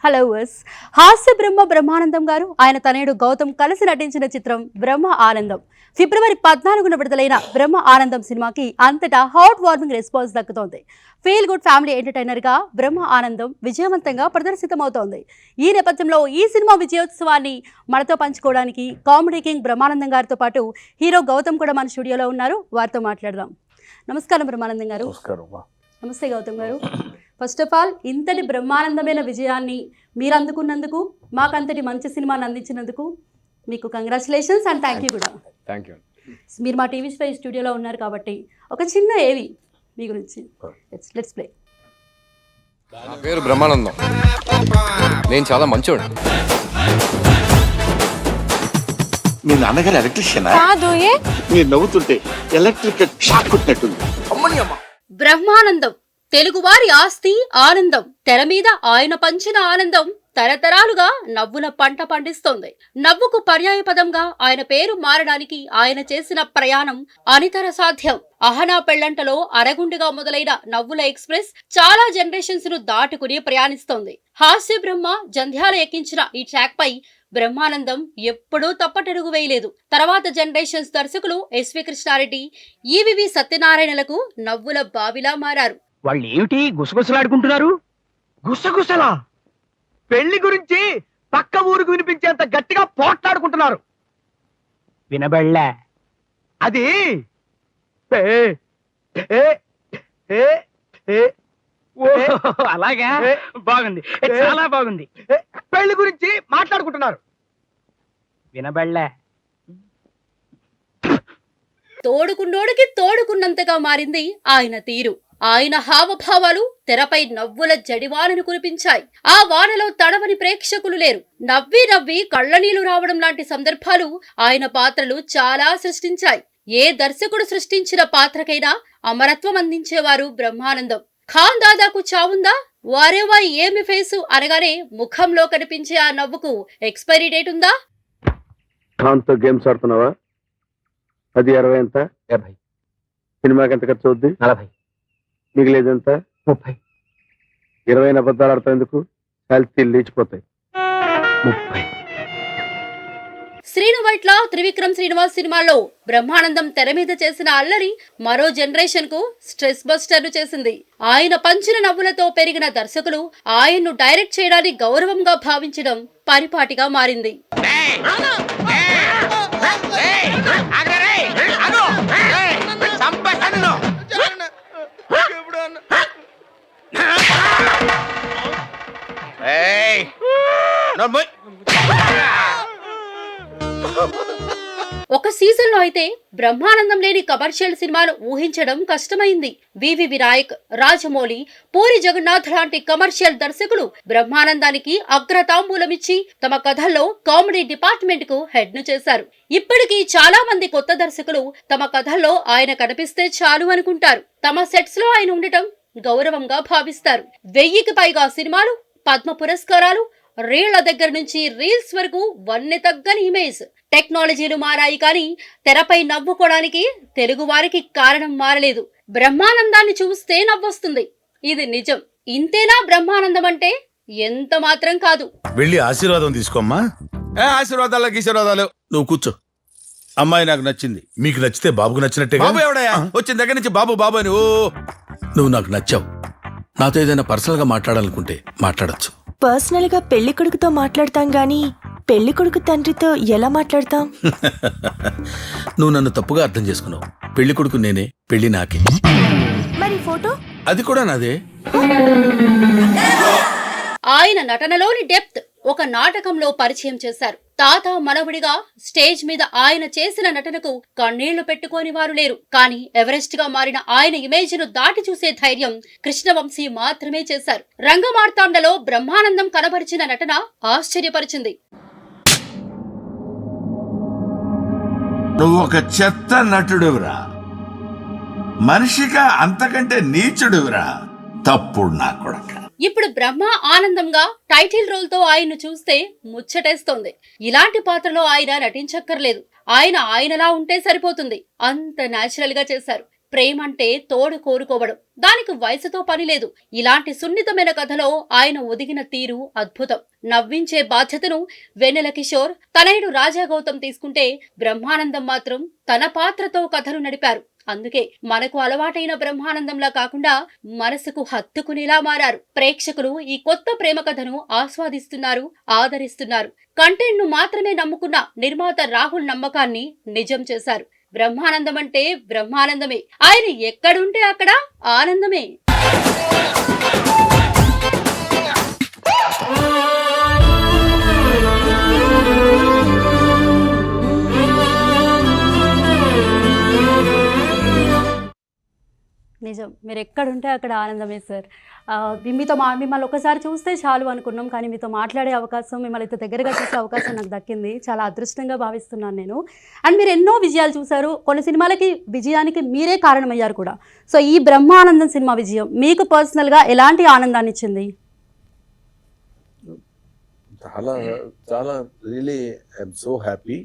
Hello verse. హాస్య బ్రహ్మ బ్రహ్మానందం గారు ఆయన తనయుడు గౌతమ్ కలిసి నటించిన చిత్రం బ్రహ్మ ఆనందం. ఫిబ్రవరి 14న విడుదలైన బ్రహ్మ ఆనందం సినిమాకి అంతటా హాట్ వార్మింగ్ రెస్పాన్స్ దక్కుతోంది. ఫీల్ గుడ్ ఫ్యామిలీ ఎంటర్టైనర్ గా బ్రహ్మ ఆనందం విజయవంతంగా ప్రదర్శితమవుతోంది. ఈ నేపథ్యంలో ఈ సినిమా విజయోత్సవాన్ని మనతో పంచుకోవడానికి కామెడీ కింగ్ బ్రహ్మానందం గారితో పాటు హీరో గౌతమ్ కూడా మన స్టూడియోలో ఉన్నారు. వారితో మాట్లాడదాం. నమస్కారం బ్రహ్మానందం గారు. నమస్తే గౌతమ్ గారు. ఫస్ట్ ఆఫ్ ఆల్ ఇంతటి బ్రహ్మానందమైన విజయాన్ని మీరు అందుకున్నందుకు, మాకు అంతటి మంచి సినిమాని అందించినందుకు మీకు కంగ్రాచులేషన్స్ అండ్ థ్యాంక్ యూ కూడా. Thank you. మీరు మా టీవీ స్టూడియోలో ఉన్నారు కాబట్టి ఒక చిన్న ఏవి మీ గురించి. Let's play. నా పేరు బ్రహ్మానందం. నేను చాలా మంచోడు. మీ నాన్నగారు ఎలక్ట్రీషియనా? కాదు. మీరు నవ్వుతుంటే ఎలక్ట్రిక్ షాక్ కొట్టినట్టుంది. బ్రహ్మానందం తెలుగువారి ఆస్తి ఆనందం. తెర మీద ఆయన పంచిన ఆనందం తరతరాలుగా నవ్వుల పంట పండిస్తోంది. నవ్వుకు పర్యాయపదంగా ఆయన పేరు మారడానికి ఆయన చేసిన ప్రయాణం అనితర సాధ్యం. అహనా పెళ్లంటలో అరగుండుగా మొదలైన నవ్వుల ఎక్స్ప్రెస్ చాలా జనరేషన్స్ ను దాటుకుని ప్రయాణిస్తోంది. హాస్య బ్రహ్మ జంధ్యాల ఎక్కించిన ఈ ట్రాక్ పై బ్రహ్మానందం ఎప్పుడూ తప్పటడుగు వేయలేదు. తర్వాత జనరేషన్స్ దర్శకులు ఎస్వి కృష్ణారెడ్డి, ఈవివి సత్యనారాయణలకు నవ్వుల బావిలా మారారు. వాళ్ళు ఏమిటి గుసగుసలాడుకుంటున్నారు? గుసగుసలా? పెళ్లి గురించి పక్క ఊరికి వినిపించేంత గట్టిగా పోట్లాడుకుంటున్నారు. వినబడలే? అది అలాగా? బాగుంది, చాలా బాగుంది. పెళ్లి గురించి మాట్లాడుకుంటున్నారు. వినబడలే? తోడుకున్నోడికి తోడుకున్నంతగా మారింది ఆయన తీరు. ఆయన హావభావాలు తెరపై నవ్వుల జడివానను కురిపించాయి. ఆ వానలో తడవని ప్రేక్షకులు లేరు. నవ్వి నవ్వి కళ్ళనీళ్లు రావడం లాంటి సందర్భాలు ఆయన పాత్రలు చాలా సృష్టించాయి. ఏ దర్శకుడు సృష్టించిన పాత్రకైనా అమరత్వం అందించేవారు బ్రహ్మానందం. ఖాన్ దాదాకు చావుందా, వారేవా ఏమి ఫేసు అనగానే ముఖంలో కనిపించే ఆ నవ్వుకు ఎక్స్పైరీ డేట్ ఉందా? ఖాన్తో గేమ్స్ ఆడుతున్నావా? అది 60 ఎంత? 70. సినిమాకి ఎంత ఖర్చు అవుద్ది? 40. మిగిలేదంత? 30. 20 అబద్ధాలు ఆడతావు ఎందుకు? హెల్త్ లేచిపోతాయి. 30. శ్రీను వైట్ల త్రివిక్రమ్ శ్రీనివాస్ సినిమాలో బ్రహ్మానందం తెర మీద చేసిన అల్లరి మరో జనరేషన్ కు స్ట్రెస్ బస్టర్ ను చేసింది. ఆయన పంచిన నవ్వులతో పెరిగిన దర్శకులు ఆయన్ను డైరెక్ట్ చేయడాన్ని గౌరవంగా భావించడం పరిపాటిగా మారింది. ఒక సీజన్ లో అయితే బ్రహ్మానందం లేని కమర్షియల్ సినిమాను ఊహించడం కష్టమైంది. వివి వినాయక్, రాజమౌళి, పూరి జగన్నాథ్ లాంటి కమర్షియల్ దర్శకులు బ్రహ్మానందానికి అగ్రతాంబూలమిచ్చి తమ కథల్లో కామెడీ డిపార్ట్మెంట్ కు హెడ్ ను చేశారు. ఇప్పటికీ చాలా మంది కొత్త దర్శకులు తమ కథల్లో ఆయన కనిపిస్తే చాలు అనుకుంటారు. తమ సెట్స్ లో ఆయన ఉండటం గౌరవంగా భావిస్తారు. 1000కి పైగా సినిమాలు, పద్మ పురస్కారాలు, రీళ్ల దగ్గర నుంచి రీల్స్ వరకు వన్నె తగ్గని ఇమేజ్. టెక్నాలజీలు మారాయి కానీ తెరపై నవ్వుకోవడానికి తెలుగు వారికి కారణం మారలేదు. బ్రహ్మానందాన్ని చూస్తే నవ్వొస్తుంది, ఇది నిజం. ఇంతేనా బ్రహ్మానందం అంటే? ఎంత మాత్రం కాదు. వెళ్ళి ఆశీర్వాదం తీసుకోమ్మా. ఆశీర్వాదాలు నువ్వు కూర్చో. అమ్మాయి నాకు నచ్చింది. మీకు నచ్చితే బాబుకు నచ్చినట్టే. బాబు ఎవడయా? వచ్చిన దగ్గర నుంచి బాబు బాబు అని. ఓ, నువ్వు నాకు నచ్చావు. నాతో ఏదైనా పర్సనల్ గా మాట్లాడాలనుకుంటే మాట్లాడచ్చు. పర్సనల్ గా పెళ్లి కొడుకుతో మాట్లాడతాం గానీ పెళ్లి కొడుకు తండ్రితో ఎలా మాట్లాడతాం? నువ్వు నన్ను తప్పుగా అర్థం చేసుకున్నావు. పెళ్లి కొడుకు నేనే, పెళ్లి నాకే. మరి ఫోటో? అది కూడా నాదే. ఆయన నటనలోని డెప్త్ ఒక నాటకంలో పరిచయం చేశారు. తాత మనవడిగా స్టేజ్ మీద ఆయన చేసిన నటనకు కన్నీళ్లు పెట్టుకోని వారు లేరు. కానీ ఎవరెస్ట్ గా మారిన ఆయన ఇమేజ్ ను దాటి చూసే ధైర్యం కృష్ణవంశీ మాత్రమే చేశారు. రంగమార్తాండలో బ్రహ్మానందం కనబరిచిన నటన ఆశ్చర్యపరిచింది. నువ్వు ఒక చెత్త నటుడువురా, మనిషిగా అంతకంటే నీచుడువురా, తప్పుడు నా కొడక. ఇప్పుడు బ్రహ్మ ఆనందంగా టైటిల్ రోల్ తో ఆయన్ను చూస్తే ముచ్చటేస్తోంది. ఇలాంటి పాత్రలో ఆయన నటించక్కర్లేదు. ఆయనలా ఉంటే సరిపోతుంది. అంత న్యాచురల్ గా చేశారు. ప్రేమంటే తోడు కోరుకోవడం, దానికి వయసుతో పని లేదు. ఇలాంటి సున్నితమైన కథలో ఆయన ఒదిగిన తీరు అద్భుతం. నవ్వించే బాధ్యతను వెన్నెల కిషోర్, తనయుడు రాజా గౌతమ్ తీసుకుంటే, బ్రహ్మానందం మాత్రం తన పాత్రతో కథను నడిపారు. అందుకే మనకు అలవాటైన బ్రహ్మానందంలా కాకుండా మనసుకు హత్తుకునేలా మారారు. ప్రేక్షకులు ఈ కొత్త ప్రేమ కథను ఆస్వాదిస్తున్నారు, ఆదరిస్తున్నారు. కంటెంట్ ను మాత్రమే నమ్ముకున్న నిర్మాత రాహుల్ నమ్మకాన్ని నిజం చేశారు. బ్రహ్మానందం అంటే బ్రహ్మానందమే. ఆయన ఎక్కడుంటే అక్కడ ఆనందమే. నిజం, మీరు ఎక్కడుంటే అక్కడ ఆనందమే సార్. మిమ్మల్ని ఒకసారి చూస్తే చాలు అనుకున్నాం, కానీ మీతో మాట్లాడే అవకాశం, మిమ్మల్ని ఇంత దగ్గరగా చూసే అవకాశం నాకు దక్కింది. చాలా అదృష్టంగా భావిస్తున్నాను నేను. అండ్ మీరు ఎన్నో విజయాలు చూశారు, కొన్ని సినిమాలకి విజయానికి మీరే కారణమయ్యారు కూడా. సో ఈ బ్రహ్మానందం సినిమా విజయం మీకు పర్సనల్గా ఎలాంటి ఆనందాన్ని ఇచ్చింది? చాలా చాలా రియలీ ఐఎమ్ సో హ్యాపీ.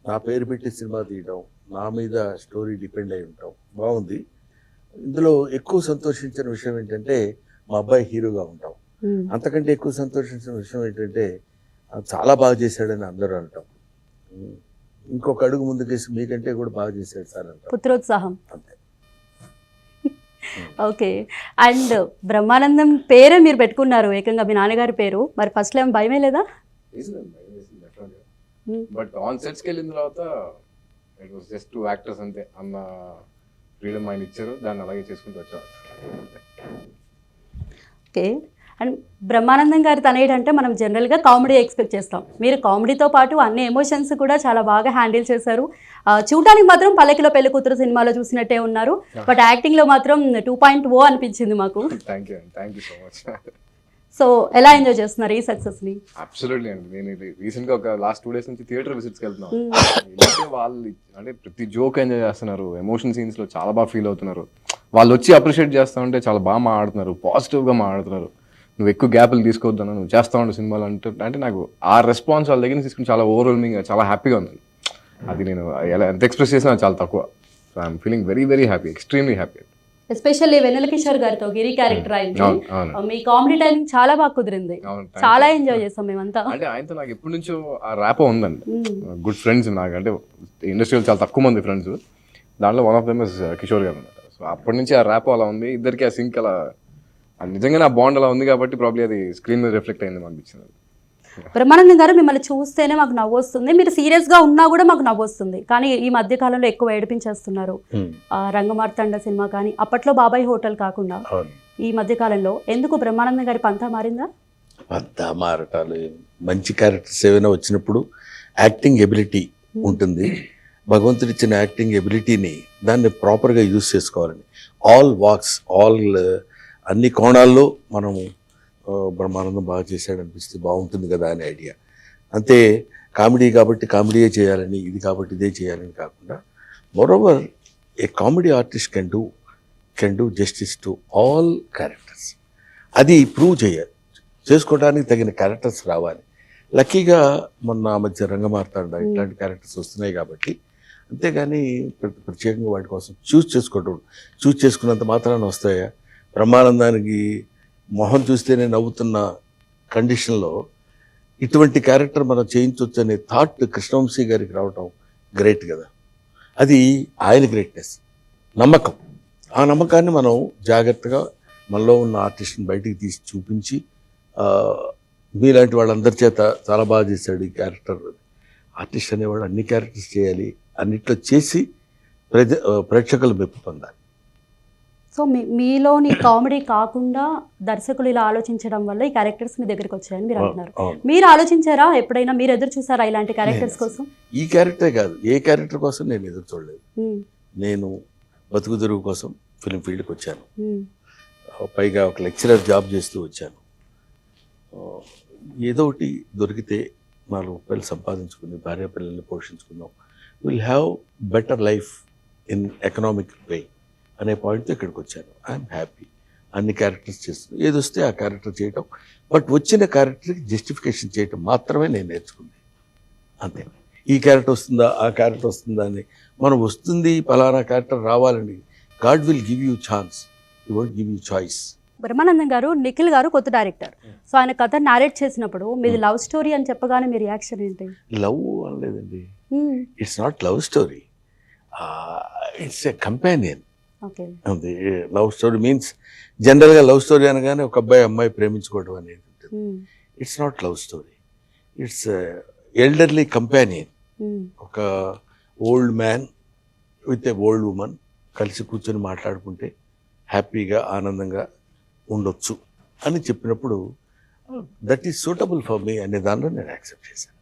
నా పేరు పెట్టి సినిమా తీయడం, నా మీద స్టోరీ డిపెండ్ అయి ఉంటాం, బాగుంది. ఇందులో ఎక్కువ సంతోషించిన విషయం ఏంటంటే మా అబ్బాయి హీరోగా ఉంటాం. అంతకంటే ఎక్కువ సంతోషించిన విషయం ఏంటంటే చాలా బాగా చేశాడని అందరూ అంటాం. ఇంకొక అడుగు ముందుకేసి మీకంటే కూడా బాగా చేశాడు సార్ అంటాం. పుత్రోత్సాహం. అంతే. ఓకే. అండ్ బ్రహ్మానందం పేరే మీరు పెట్టుకున్నారు, ఏకంగా మీ నాన్నగారి పేరు. మరి ఫస్ట్ ఏం భయమే లేదా? బట్ ఆన్ సెట్స్కి వెళ్ళిన తర్వాత ఇట్ వాస్ జస్ట్ 2 యాక్టర్స్ అంతే అన్న ఫ్రీడమ్ ఆయన ఇచ్చారు, దాన్ని అలాగే చేసుకుంటూ వచ్చారు. ఓకే. అండ్ బ్రహ్మానందం గారి తనయుడు అంటే మనం జనరల్గా కామెడీ ఎక్స్పెక్ట్ చేస్తాం. మీరు కామెడీతో పాటు అన్ని ఎమోషన్స్ కూడా చాలా బాగా హ్యాండిల్ చేశారు. చూడడానికి మాత్రం పల్లకిలో పెళ్లి కూతురు సినిమాలో చూసినట్టే ఉన్నారు, బట్ యాక్టింగ్లో మాత్రం 2.0 అనిపించింది మాకు. Thank you so much. So ఎలా ఎంజాయ్ చేస్తున్నారు ఈ సక్సెస్ని? అబ్సల్యూట్లీ అండి. నేను రీసెంట్గా ఒక లాస్ట్ 2 days నుంచి థియేటర్ విజిట్స్కి వెళ్తున్నాను. వాళ్ళు అంటే ప్రతి జోక్ ఎంజాయ్ చేస్తున్నారు, ఎమోషన్ సీన్స్లో చాలా బాగా ఫీల్ అవుతున్నారు. వాళ్ళు వచ్చి అప్రిషియేట్ చేస్తూ ఉంటే చాలా బాగా మాట్లాడుతున్నారు, పాజిటివ్గా మాట్లాడుతున్నారు. నువ్వు ఎక్కువ గ్యాప్లు తీసుకోవద్దాను, నువ్వు చేస్తూ ఉండే సినిమాలు అంటే నాకు ఆ రెస్పాన్స్ వాళ్ళ దగ్గర తీసుకుని చాలా ఓవర్వెల్మింగ్గా చాలా హ్యాపీగా ఉంది. అది నేను ఎలా ఎంత ఎక్స్ప్రెస్ చేసినా చాలా తక్కువ. So I'm feeling very very happy, extremely happy. Especially Vennela Kishore గారితో గిరి క్యారెక్టర్ అయింది, మీ కామెడీ టైమింగ్ చాలా బాగా కుదిరింది, చాలా ఎంజాయ్ చేస్తాం మేమంతా. అంటే ఆయనతో నాకు ఎప్పటి నుంచో ఆ ర్యాపో ఉందండి, గుడ్ ఫ్రెండ్స్ నాకు. అంటే ఇండస్ట్రీలో చాలా తక్కువ మంది ఫ్రెండ్స్, దాంట్లో one of them is Kishore గారు అనమాట. సో అప్పటి నుంచి ఆ ర్యాపో అలా ఉంది, ఇద్దరికి ఆ సింక్ అలా నిజంగానే ఆ బాండ్ అలా ఉంది కాబట్టి ప్రాబ్లీ అది స్క్రీన్ మీద రిఫ్లెక్ట్ అయింది అనిపించింది. బ్రహ్మానందం గారు మిమ్మల్ని చూస్తేనే మాకు నవ్వు వస్తుంది, మీరు సీరియస్గా ఉన్నా కూడా మాకు నవ్వు వస్తుంది, కానీ ఈ మధ్య కాలంలో ఎక్కువ ఏడిపించేస్తున్నారు. రంగమార్తాండ సినిమా కానీ, అప్పట్లో బాబాయ్ హోటల్ కాకుండా ఈ మధ్య కాలంలో ఎందుకు బ్రహ్మానందం గారి పంతా మారిందా? పంతా మారటాలు, మంచి క్యారెక్టర్స్ ఏమైనా వచ్చినప్పుడు యాక్టింగ్ ఎబిలిటీ ఉంటుంది. భగవంతుడు ఇచ్చిన యాక్టింగ్ ఎబిలిటీని దాన్ని ప్రాపర్గా యూజ్ చేసుకోవాలని, ఆల్ వాక్స్, అన్ని కోణాల్లో మనము బ్రహ్మానందం బాగా చేశాడు అనిపిస్తే బాగుంటుంది కదా అనే ఐడియా. అంతే, కామెడీ కాబట్టి కామెడీయే చేయాలని, ఇది కాబట్టి ఇదే చేయాలని కాకుండా, moreover A comedy artist can do justice to all characters. అది ప్రూవ్ చేసుకోవడానికి తగిన క్యారెక్టర్స్ రావాలి. లక్కీగా మొన్న మధ్య రంగమార్తాండ ఇట్లాంటి క్యారెక్టర్స్ వస్తున్నాయి కాబట్టి, అంతేగాని ప్రత్యేకంగా వాటి కోసం చూస్ చేసుకున్నంత మాత్రాన వస్తాయా? బ్రహ్మానందానికి మొహం చూస్తేనే నవ్వుతున్న కండిషన్లో ఇటువంటి క్యారెక్టర్ మనం చేయించవచ్చు అనే థాట్ కృష్ణవంశీ గారికి రావటం గ్రేట్ కదా. అది ఆయన గ్రేట్నెస్, నమ్మకం. ఆ నమ్మకాన్ని మనం జాగ్రత్తగా మనలో ఉన్న ఆర్టిస్ట్ని బయటికి తీసి చూపించి, మీలాంటి వాళ్ళందరి చేత చాలా బాగా చేశాడు ఈ క్యారెక్టర్. ఆర్టిస్ట్ అనేవాడు అన్ని క్యారెక్టర్స్ చేయాలి, అన్నిట్లో చేసి ప్రేక్షకులు మెప్పు పొందాలి. సో మీలోని కామెడీ కాకుండా దర్శకులు ఇలా ఆలోచించడం వల్ల ఈ క్యారెక్టర్స్ మీ దగ్గరికి వచ్చాయని మీరు అంటున్నారు. మీరు ఆలోచించారా ఎప్పుడైనా? మీరు ఎదురు చూసారా ఇలాంటి క్యారెక్టర్స్ కోసం? ఈ క్యారెక్టరే కాదు, ఏ క్యారెక్టర్ కోసం నేను ఎదురు చూడలేదు. నేను బతుకు తెరువు కోసం ఫిలిం ఫీల్డ్కి వచ్చాను, పైగా ఒక లెక్చరర్ జాబ్ చేస్తూ వచ్చాను. ఏదో ఒకటి దొరికితే 4 రూపాయలు సంపాదించుకుని భార్య పిల్లల్ని పోషించుకుందాం, will have better life in economic way అనే పాయింట్తో ఇక్కడికి వచ్చాను. I'm happy. అన్ని క్యారెక్టర్స్ చేస్తున్నాను, ఏది వస్తే ఆ క్యారెక్టర్ చేయటం, బట్ వచ్చిన క్యారెక్టర్కి జస్టిఫికేషన్ చేయటం మాత్రమే నేను నేర్చుకుంది. అంతే. ఈ క్యారెక్టర్ వస్తుందా, ఆ క్యారెక్టర్ వస్తుందా అని మనం వస్తుంది, పలానా క్యారెక్టర్ రావాలని God will give you chance, you won't give you choice. Brahmanandam గారు, నిఖిల్ గారు కొత్త డైరెక్టర్. సో ఆయన కథ నారేట్ చేసినప్పుడు మీది లవ్ స్టోరీ అని చెప్పగానే మీ రియాక్షన్ ఏంటి? లవ్ అనలేదండి, it's not love story, it's a companion. Okay. అది లవ్ స్టోరీ మీన్స్ జనరల్గా లవ్ స్టోరీ అనగానే ఒక అబ్బాయి అమ్మాయి ప్రేమించుకోవడం అనేది ఉంటుంది. It's not love story, it's elderly companion. ఒక old man with a old woman కలిసి కూర్చొని మాట్లాడుకుంటే హ్యాపీగా ఆనందంగా ఉండొచ్చు అని చెప్పినప్పుడు that is suitable for me అనే దానిలో నేను యాక్సెప్ట్ చేశాను.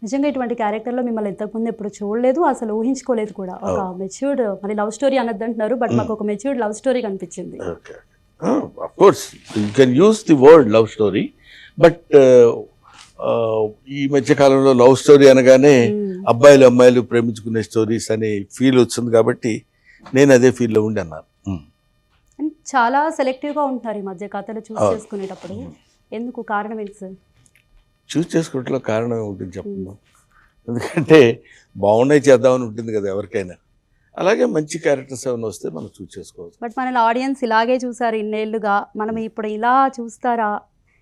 నిజంగా ఇటువంటి క్యారెక్టర్లో మిమ్మల్ని ఇంతకుముందు ఎప్పుడు చూడలేదు, అసలు ఊహించుకోలేదు కూడా. ఒక మెచ్యూర్డ్, మరి లవ్ స్టోరీ అనద్దు అంటున్నారు, బట్ మాకు ఒక మెచ్యూర్డ్ లవ్ స్టోరీ కనిపించింది. Okay, of course you can use the word love story, but ఈ మధ్య కాలంలో లవ్ స్టోరీ అనగానే అబ్బాయిలు అమ్మాయిలు ప్రేమించుకునే స్టోరీస్ అనే ఫీల్ వచ్చింది కాబట్టి నేను అదే ఫీల్లో ఉండి అన్నాను. అండ్ చాలా సెలెక్టివ్గా ఉంటున్నారు ఈ మధ్య కథలు చూస్ చేసుకునేటప్పుడు. ఎందుకు, కారణం ఏంటి సార్? చూస్ చేసుకోవట్లో కారణం ఉంటుంది చెప్పమ్మా. ఎందుకంటే బాగున్నాయి చేద్దామని ఉంటుంది కదా ఎవరికైనా, అలాగే మంచి క్యారెక్టర్స్ ఏమైనా వస్తే మనం చూస్ చేసుకోవచ్చు. బట్ మనల్ని ఆడియన్స్ ఇలాగే చూసారు ఇన్నేళ్లుగా, మనం ఇప్పుడు ఇలా చూస్తారా,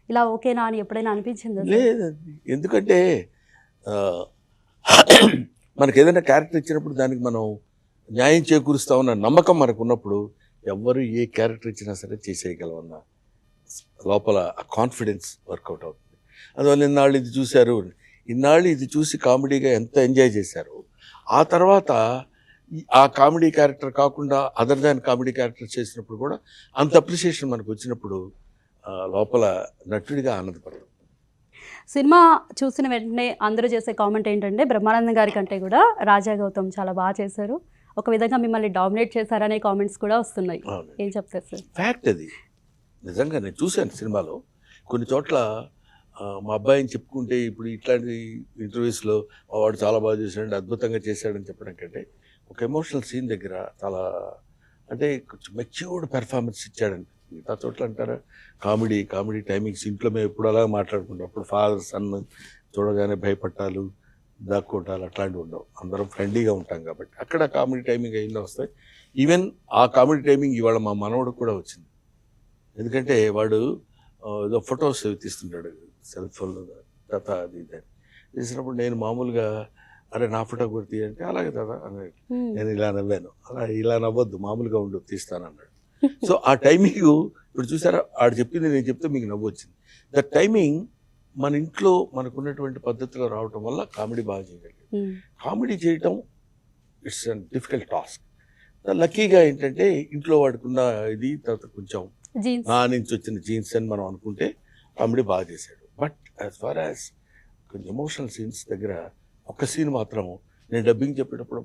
ఇలా ఓకేనా అని ఎప్పుడైనా అనిపించింది? లేదండి, ఎందుకంటే మనకు ఏదైనా క్యారెక్టర్ ఇచ్చినప్పుడు దానికి మనం న్యాయం చేకూరుస్తామన్న నమ్మకం మనకు ఉన్నప్పుడు ఎవరు ఏ క్యారెక్టర్ ఇచ్చినా సరే చేసేయగలమన్న లోపల ఆ కాన్ఫిడెన్స్ వర్కౌట్ అవుతుంది. అందువల్ల ఇన్నాళ్ళు ఇది చూశారు, ఇన్నాళ్ళు ఇది చూసి కామెడీగా ఎంత ఎంజాయ్ చేశారు, ఆ తర్వాత ఆ కామెడీ క్యారెక్టర్ కాకుండా అదర్ దాన్ కామెడీ క్యారెక్టర్ చేసినప్పుడు కూడా అంత అప్రిషియేషన్ మనకు వచ్చినప్పుడు లోపల నటుడిగా ఆనందపడతాం. సినిమా చూసిన వెంటనే అందరూ చేసే కామెంట్ ఏంటంటే, బ్రహ్మానందం గారి కంటే కూడా రాజా గౌతమ్ చాలా బాగా చేశారు, ఒక విధంగా మిమ్మల్ని డామినేట్ చేశారనే కామెంట్స్ కూడా వస్తున్నాయి. ఏం చెప్తారు సార్? ఫ్యాక్ట్ అది, నిజంగా నేను చూశాను సినిమాలో కొన్ని చోట్ల. మా అబ్బాయిని చెప్పుకుంటే ఇప్పుడు ఇట్లాంటి ఇంటర్వ్యూస్లో వాడు చాలా బాగా చేశాడు, అద్భుతంగా చేశాడని చెప్పడం కంటే ఒక ఎమోషనల్ సీన్ దగ్గర చాలా అంటే కొంచెం మెచ్యూర్డ్ పెర్ఫార్మెన్స్ ఇచ్చాడని. మిగతా చోట్ల అంటారా కామెడీ టైమింగ్స్ ఇంట్లో మేము ఎప్పుడు అలా మాట్లాడుకుంటాం, అప్పుడు ఫాదర్ సన్ చూడగానే భయపట్టాలు దాక్కోటాలు అట్లాంటివి ఉండవు, అందరం ఫ్రెండ్లీగా ఉంటాం కాబట్టి అక్కడ కామెడీ టైమింగ్ అయినా వస్తాయి. ఈవెన్ ఆ కామెడీ టైమింగ్ ఇవాళ మా మనవడు కూడా వచ్చింది. ఎందుకంటే వాడు ఏదో ఫొటోస్ తీస్తుంటాడు సెల్ ఫోన్లో తాత అది ఇది తీసినప్పుడు నేను మామూలుగా అరే నా ఫోటో కూడా తీయంటే అలాగే తాత అన్నాడు. నేను ఇలా నవ్వాను, అలా ఇలా నవ్వద్దు మామూలుగా ఉండు తీస్తానన్నాడు. సో ఆ టైమింగ్ ఇప్పుడు చూసారా, ఆడు చెప్పింది నేను చెప్తే మీకు నవ్వు వచ్చింది. ద టైమింగ్ మన ఇంట్లో మనకున్నటువంటి పద్ధతిలో రావటం వల్ల కామెడీ బాగా చేయగలిగాం. కామెడీ చేయటం ఇట్స్ అ డిఫికల్ట్ టాస్క్. లక్కీగా ఏంటంటే ఇంట్లో వాడుకున్న ఇది తర్వాత కొంచెం నా నుంచి వచ్చిన జీన్స్ అని మనం అనుకుంటే కామెడీ బాగా చేశాడు. బట్ యాజ్ ఫార్ యాజ్ కొంచెం ఎమోషనల్ సీన్స్ దగ్గర ఒక్క సీన్ మాత్రం నేను డబ్బింగ్ చెప్పేటప్పుడు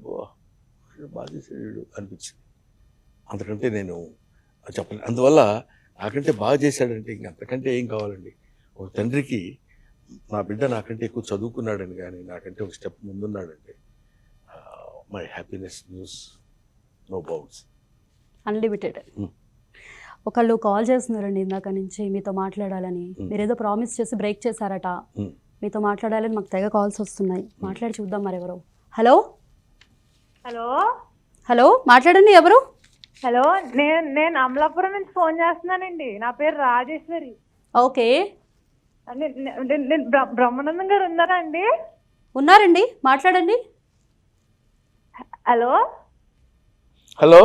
బాగా చేసాడు అనిపించింది. అంతకంటే నేను చెప్పలేను. అందువల్ల నాకంటే బాగా చేశాడంటే ఇంక అంతకంటే ఏం కావాలండి. ఒక తండ్రికి నా బిడ్డ నాకంటే ఎక్కువ చదువుకున్నాడని కానీ నాకంటే ఒక స్టెప్ ముందున్నాడంటే my happiness news no bounds, unlimited. ఒకళ్ళు కాల్ చేస్తున్నారండి ఇందాక నుంచి మీతో మాట్లాడాలని. మీరేదో ప్రామిస్ చేసి బ్రేక్ చేశారట, మీతో మాట్లాడాలని మాకు తెగ కాల్స్ వస్తున్నాయి. మాట్లాడి చూద్దాం మరి ఎవరు. హలో హలో హలో మాట్లాడండి, ఎవరు? హలో, నేను అమలాపురం నుంచి ఫోన్ చేస్తున్నానండి. నా పేరు రాజేశ్వరి. ఓకే, బ్రహ్మానందం గారు ఉన్నారా అండి? ఉన్నారండి, మాట్లాడండి. హలో హలో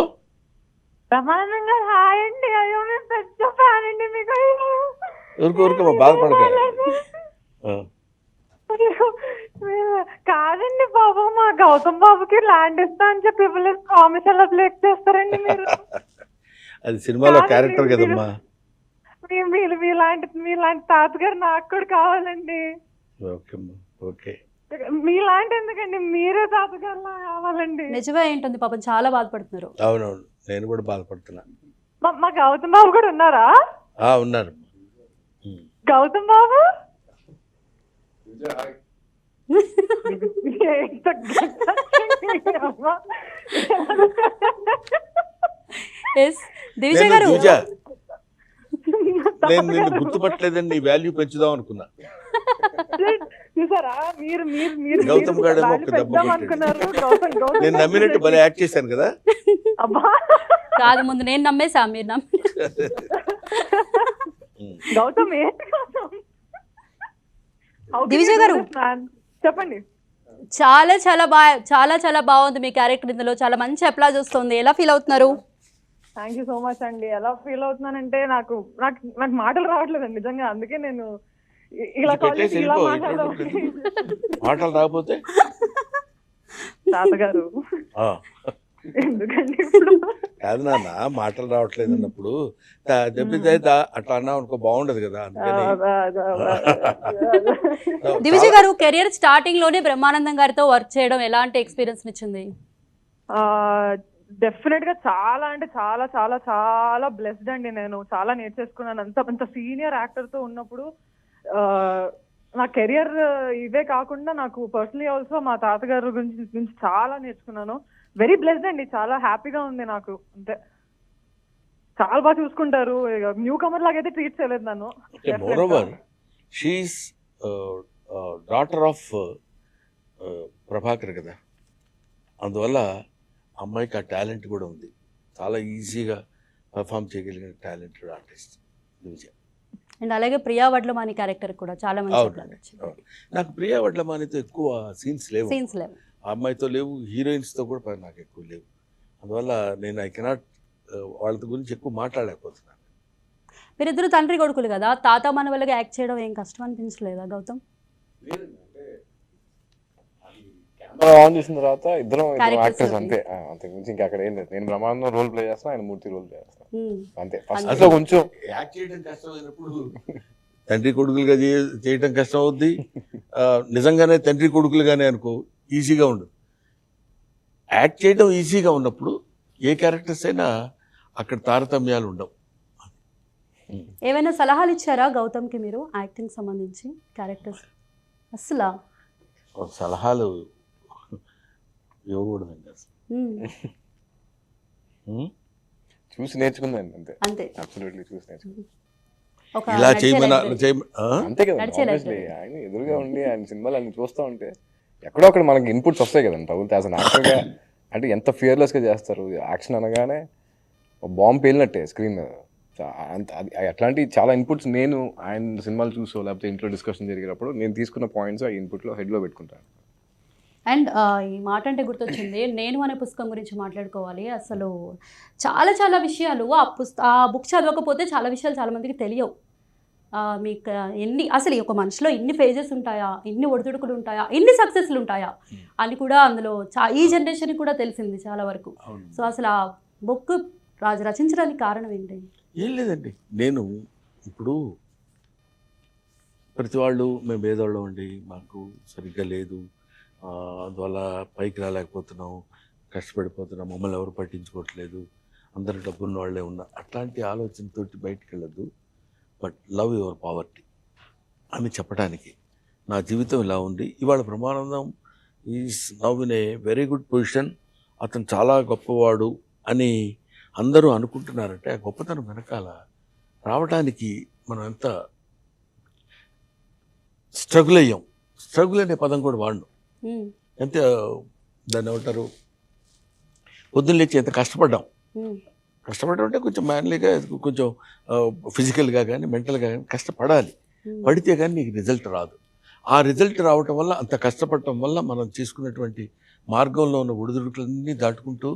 బ్రహ్మానందం గారు, హాయ్ అండి. అయ్యో మేము పెద్ద ఫ్యాన్ అండి మీకు. ఊరుకో బాధపడక. కాదండి బాబు, మా గౌతమ్ బాబుకి ల్యాండ్ ఇస్తా అని చెప్పి ఇవ్వలేదు, ప్రామిస్ ఎలా బ్రేక్ చేస్తారండి మీరు? అది సినిమాలో క్యారెక్టర్ కదమ్మా. మీలాంటి తాతగారు నాకు కూడా కావాలండి. ఓకే, మీలాంటి ఎందుకండి, మీరే తాతగారులా కావాలండి. నిజమే ఏంటుంది పాపం, చాలా బాధపడుతున్నారు. అవునవును, నేను కూడా బాధపడుతున్నా. మా గౌతమ్ బాబు కూడా ఉన్నారా? ఉన్నారు. గౌతమ్ బాబు దివిజ గారు, నేను నిన్ను గుర్తుపట్టలేదని నీ వాల్యూ పెంచుదాం అనుకున్నా. చూసారా మీరు మీరు మీరు గౌతమ్ గాడేమో ఒక దెబ్బ పెద్దాం కొట్టాడు. అనుకున్నారు. గౌతమ్ నేను నమ్మినట్టు భలే యాక్ట్ చేశాను కదా. అబ్బా కాదు, ముందు నేను నమ్మేసా, మీరు నమ్మి. గౌతమ్ ఏంటి Gautam? How can Divija you do గారు. this, man? చెప్పండి. చాలా చాలా బాగుంది మీ క్యారెక్టర్. ఇందులో చాలా మంచి అప్లాజ్ వస్తుంది. ఎలా ఫీల్ అవుతున్నారు? థ్యాంక్ యూ సో మచ్ అండి. ఎలా ఫీల్ అవుతున్నానంటే నాకు నాకు నాకు మాటలు రావట్లేదండి నిజంగా. అందుకే నేను ఇలా ఇది పెట్టేసి ఇలా వెళ్ళిపో, మాట్లాడదాం. మాటలు రాకపోతే తాతగారు ఆ, ఎందుకండి ఇప్పుడు? కాదు నాన్న, మాటలు రావట్లేదు అన్నప్పుడు దెబ్బతే అట్లా అన్నావు అనుకో, బాగుండదు కదా. అందుకని దివిజ గారు, కెరియర్ స్టార్టింగ్ లోనే బ్రహ్మానందం గారితో వర్క్ చేయడం ఎలాంటి ఎక్స్పీరియన్స్ ఇచ్చింది? డెఫినెట్ గా చాలా అంటే చాలా చాలా చాలా బ్లెస్డ్ అండి. నేను చాలా నేర్చేసుకున్నాను. అంత సీనియర్ యాక్టర్ తో ఉన్నప్పుడు నా కెరియర్ ఇవే కాకుండా నాకు పర్సనలీ ఆల్సో మా తాతగారు గురించి చాలా నేర్చుకున్నాను. వెరీ బ్లెస్డ్ అండి. చాలా హ్యాపీగా ఉంది నాకు. అంతే, చాలా బాగా చూసుకుంటారు. న్యూ కమర్ లాగైతే ట్రీట్ చేయలేదు నన్ను. Moreover she's daughter of Prabhakar కదా, అందువల్ల అమ్మాయికి ఆ టాలెంట్ కూడా ఉంది. చాలా ఈజీగా పర్ఫామ్ చేయగలిగిన టాలెంటెడ్ ఆర్టిస్ట్ దివిజ. అండ్ అలాగే ప్రియా వడ్లమాని క్యారెక్టర్ కూడా చాలా మంచి అప్లాజ్ వచ్చింది. అవును. నాకు ప్రియా వడ్లమానితో ఎక్కువ సీన్స్ లేవు, సీన్స్ లేవు. ఆ అమ్మాయితో లేవు, హీరోయిన్స్తో కూడా నాకు ఎక్కువ లేవు. అందువల్ల నేను ఐ కెనాట్ వాళ్ళ గురించి ఎక్కువ మాట్లాడలేకపోతున్నాను. మీరిద్దరు తండ్రి కొడుకులు కదా, తాత మనవలుగా యాక్ట్ చేయడం ఏం కష్టం అనిపించలేదా గౌతమ్? ఆన్ చేసిన తర్వాత ఇద్దరం Characters యాక్టర్స్ ఉంది. అంతే. అంతకు మించి ఇంకా అక్కడ ఏం లేదు. నేను బ్రహ్మానందం రోల్ ప్లే చేస్తాను, ఆయన మూర్తి రోల్ ప్లే చేస్తాను అంతే. ఫస్ట్ అసలు లో కొంచెం యాక్ట్ చేయడం కష్టమైనప్పుడు తండ్రి కొడుకులుగా చేయడం కష్టం అవుద్ది. నిజంగానే తండ్రి కొడుకులుగానే అనుకో ఈజీగా ఉండదు. యాక్ట్ చేయడం ఈజీగా ఉన్నప్పుడు ఏ క్యారెక్టర్స్ అయినా అక్కడ తారతమ్యాలు ఉండవు. ఏమైనా సలహాలు ఇచ్చారా గౌతమ్కి మీరు యాక్టింగ్ సంబంధించి క్యారెక్టర్స్? అసలు సలహాలు ఇవ్వకూడదండి అసలు. చూసి నేర్చుకుందండి అంతే. అంతే, అబ్సల్యూట్లీ చూసి నేర్చుకుంది. ఒక ఇలా నడిచే చేయమని life అలా ఇది. చేయమని అంతే కదా, నడిచే life obviously. ఆయన ఎదురుగా ఉండి ఆయన సినిమాలు అన్ని చూస్తూ ఉంటే ఎక్కడో అక్కడ మనకి ఇన్పుట్స్ వస్తాయి కదండి. తగులుతే యాజ్ అన్ యాక్టర్గా అంటే ఎంత ఫియర్లెస్గా చేస్తారు. యాక్షన్ అనగానే బాంబు పేలినట్టే స్క్రీన్ మీద. అట్లాంటి చాలా ఇన్పుట్స్ నేను ఆయన సినిమాలు చూసో లేకపోతే ఇంట్లో డిస్కషన్ జరిగేటప్పుడు నేను తీసుకున్న పాయింట్స్ ఆ ఇన్పుట్లో హెడ్లో పెట్టుకుంటాను. అండ్ ఈ మాట అంటే గుర్తొచ్చింది, నేను అనే పుస్తకం గురించి మాట్లాడుకోవాలి. అసలు చాలా విషయాలు ఆ బుక్ చదవకపోతే చాలా విషయాలు చాలా మందికి తెలియవు. మీకు అసలు ఒక మనిషిలో ఇన్ని ఫేజెస్ ఉంటాయా, ఇన్ని ఒడిదుడుకులు ఉంటాయా, ఇన్ని సక్సెస్లు ఉంటాయా అని కూడా అందులో ఈ జనరేషన్కి కూడా తెలిసింది చాలా వరకు. సో అసలు ఆ బుక్ రచించడానికి కారణం ఏంటి? ఏం లేదండి, నేను ఇప్పుడు ప్రతి వాళ్ళు మేము పేదవాళ్ళం అండి, మాకు సరిగ్గా లేదు, అందువల్ల పైకి రాలేకపోతున్నాం, కష్టపడిపోతున్నాం, మమ్మల్ని ఎవరు పట్టించుకోవట్లేదు, అందరు డబ్బున్న వాళ్ళే ఉన్నా, అట్లాంటి ఆలోచనతోటి బయటికి వెళ్ళద్దు. బట్ లవ్ యువర్ పావర్టీ అని చెప్పడానికి నా జీవితం ఇలా ఉంది. ఇవాళ Brahmanandam is now in a very good position, అతను చాలా గొప్పవాడు అని అందరూ అనుకుంటున్నారంటే ఆ గొప్పతనం వెనకాల రావడానికి మనం ఎంత స్ట్రగుల్ అయ్యాం. స్ట్రగుల్ అనే పదం కూడా వాడను. ఎంత దాన్ని ఏమంటారు, పొద్దున్న లేచి ఎంత కష్టపడ్డాం. కష్టపడడం అంటే కొంచెం మ్యాన్లీగా, కొంచెం ఫిజికల్గా కానీ మెంటల్గా కానీ కష్టపడాలి. పడితే కానీ నీకు రిజల్ట్ రాదు. ఆ రిజల్ట్ రావటం వల్ల, అంత కష్టపడటం వల్ల, మనం తీసుకున్నటువంటి మార్గంలో ఉన్న ఒడిదుడుకులన్నీ దాటుకుంటూ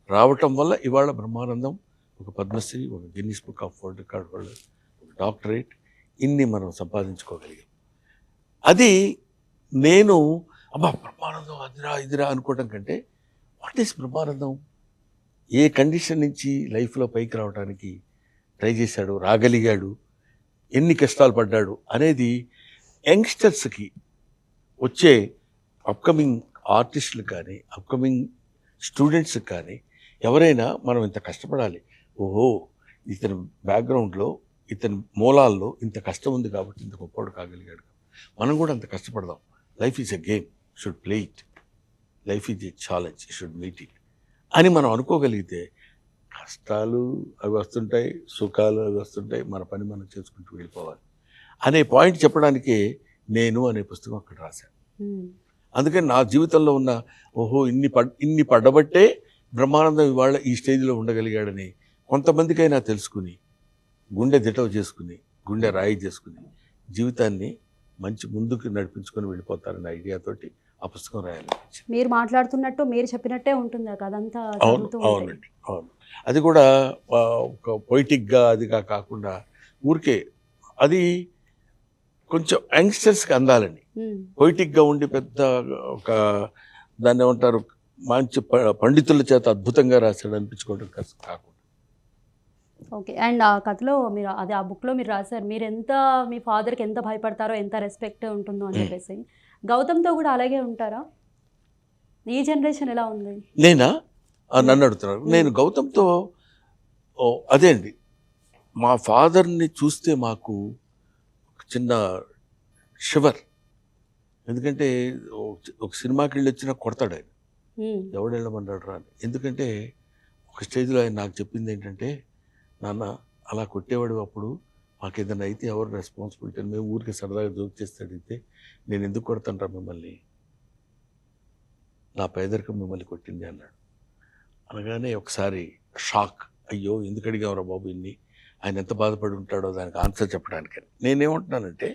రావటం వల్ల ఇవాళ బ్రహ్మానందం ఒక పద్మశ్రీ, ఒక Guinness book of world record holder, ఒక డాక్టరేట్, ఇన్ని మనం సంపాదించుకోగలిగాం. అది నేను అబ్బా బ్రహ్మానందం అదిరా ఇదిరా అనుకోవటం కంటే, what is Brahmanandam, A condition నుంచి లైఫ్లో పైకి రావడానికి ట్రై చేశాడు, రాగలిగాడు, ఎన్ని కష్టాలు పడ్డాడు అనేది యంగ్స్టర్స్కి, వచ్చే అప్కమింగ్ ఆర్టిస్టులకు కానీ, అప్కమింగ్ స్టూడెంట్స్కి కానీ, ఎవరైనా మనం ఇంత కష్టపడాలి, ఓహో ఇతని బ్యాక్గ్రౌండ్లో, ఇతని మూలాల్లో ఇంత కష్టం ఉంది కాబట్టి ఇంత గొప్పవాడు కాగలిగాడు, మనం కూడా అంత కష్టపడదాం. Life is a game, should play it. Life is a challenge, should meet it అని మనం అనుకోగలిగితే, కష్టాలు అవి వస్తుంటాయి, సుఖాలు అవి వస్తుంటాయి, మన పని మనం చేసుకుంటూ వెళ్ళిపోవాలి అనే పాయింట్ చెప్పడానికి నేను అనే పుస్తకం అక్కడ రాశాను. అందుకని నా జీవితంలో ఉన్న ఓహో ఇన్ని పడ్డబట్టే బ్రహ్మానందం ఇవాళ ఈ స్టేజ్లో ఉండగలిగాడని కొంతమందికైనా తెలుసుకుని గుండె దిటవు చేసుకుని గుండె రాయి చేసుకుని జీవితాన్ని మంచి ముందుకు నడిపించుకొని వెళ్ళిపోతారనే ఐడియాతోటి ఆ పుస్తకం రాయాలి. మీరు మాట్లాడుతున్నట్టు మీరు చెప్పినట్టే ఉంటుంది అదంతా. అవునండి, అవును. అది కూడా ఒక పొయిటిక్గా అదిగా కాకుండా ఊరికే అది కొంచెం యంగ్స్టర్స్కి అందాలని పొయిటిక్గా ఉండి పెద్ద ఒక దాన్ని ఏమంటారు మంచి పండితుల చేత అద్భుతంగా రాశాడు అనిపించుకోవడం కాకుండా. ఓకే. అండ్ ఆ కథలో మీరు అది ఆ బుక్లో మీరు రాశారు మీరు ఎంత మీ ఫాదర్కి ఎంత భయపడతారో ఎంత రెస్పెక్ట్ ఉంటుందో అని చెప్పేసి. గౌతమ్తో కూడా అలాగే ఉంటారా? ఈ జనరేషన్ ఎలా ఉంది? నేనా నన్ను అడుగుతున్నారు. నేను గౌతమ్తో అదే అండి, మా ఫాదర్ని చూస్తే మాకు చిన్న షివర్. ఎందుకంటే ఒక సినిమాకి వెళ్ళి వచ్చినా కొడతాడు ఆయన, ఎవడు వెళ్ళమన్నాడు రా అని. ఎందుకంటే ఒక స్టేజ్లో ఆయన నాకు చెప్పింది ఏంటంటే, నాన్న అలా కొట్టేవాడు అప్పుడు మాకు ఏదైనా అయితే ఎవరు రెస్పాన్సిబిలిటీ అని మేము ఊరికి సరదాగా జోక్ చేస్తే అడిగితే నేను ఎందుకు కొడతాను రా మిమ్మల్ని, నా పేదరికం మిమ్మల్ని కొట్టింది అన్నాడు. అనగానే ఒకసారి షాక్, అయ్యో ఎందుకు అడిగావురా బాబు ఇన్ని, ఆయన ఎంత బాధపడి ఉంటాడో దానికి ఆన్సర్ చెప్పడానికని. నేనేమంటున్నానంటే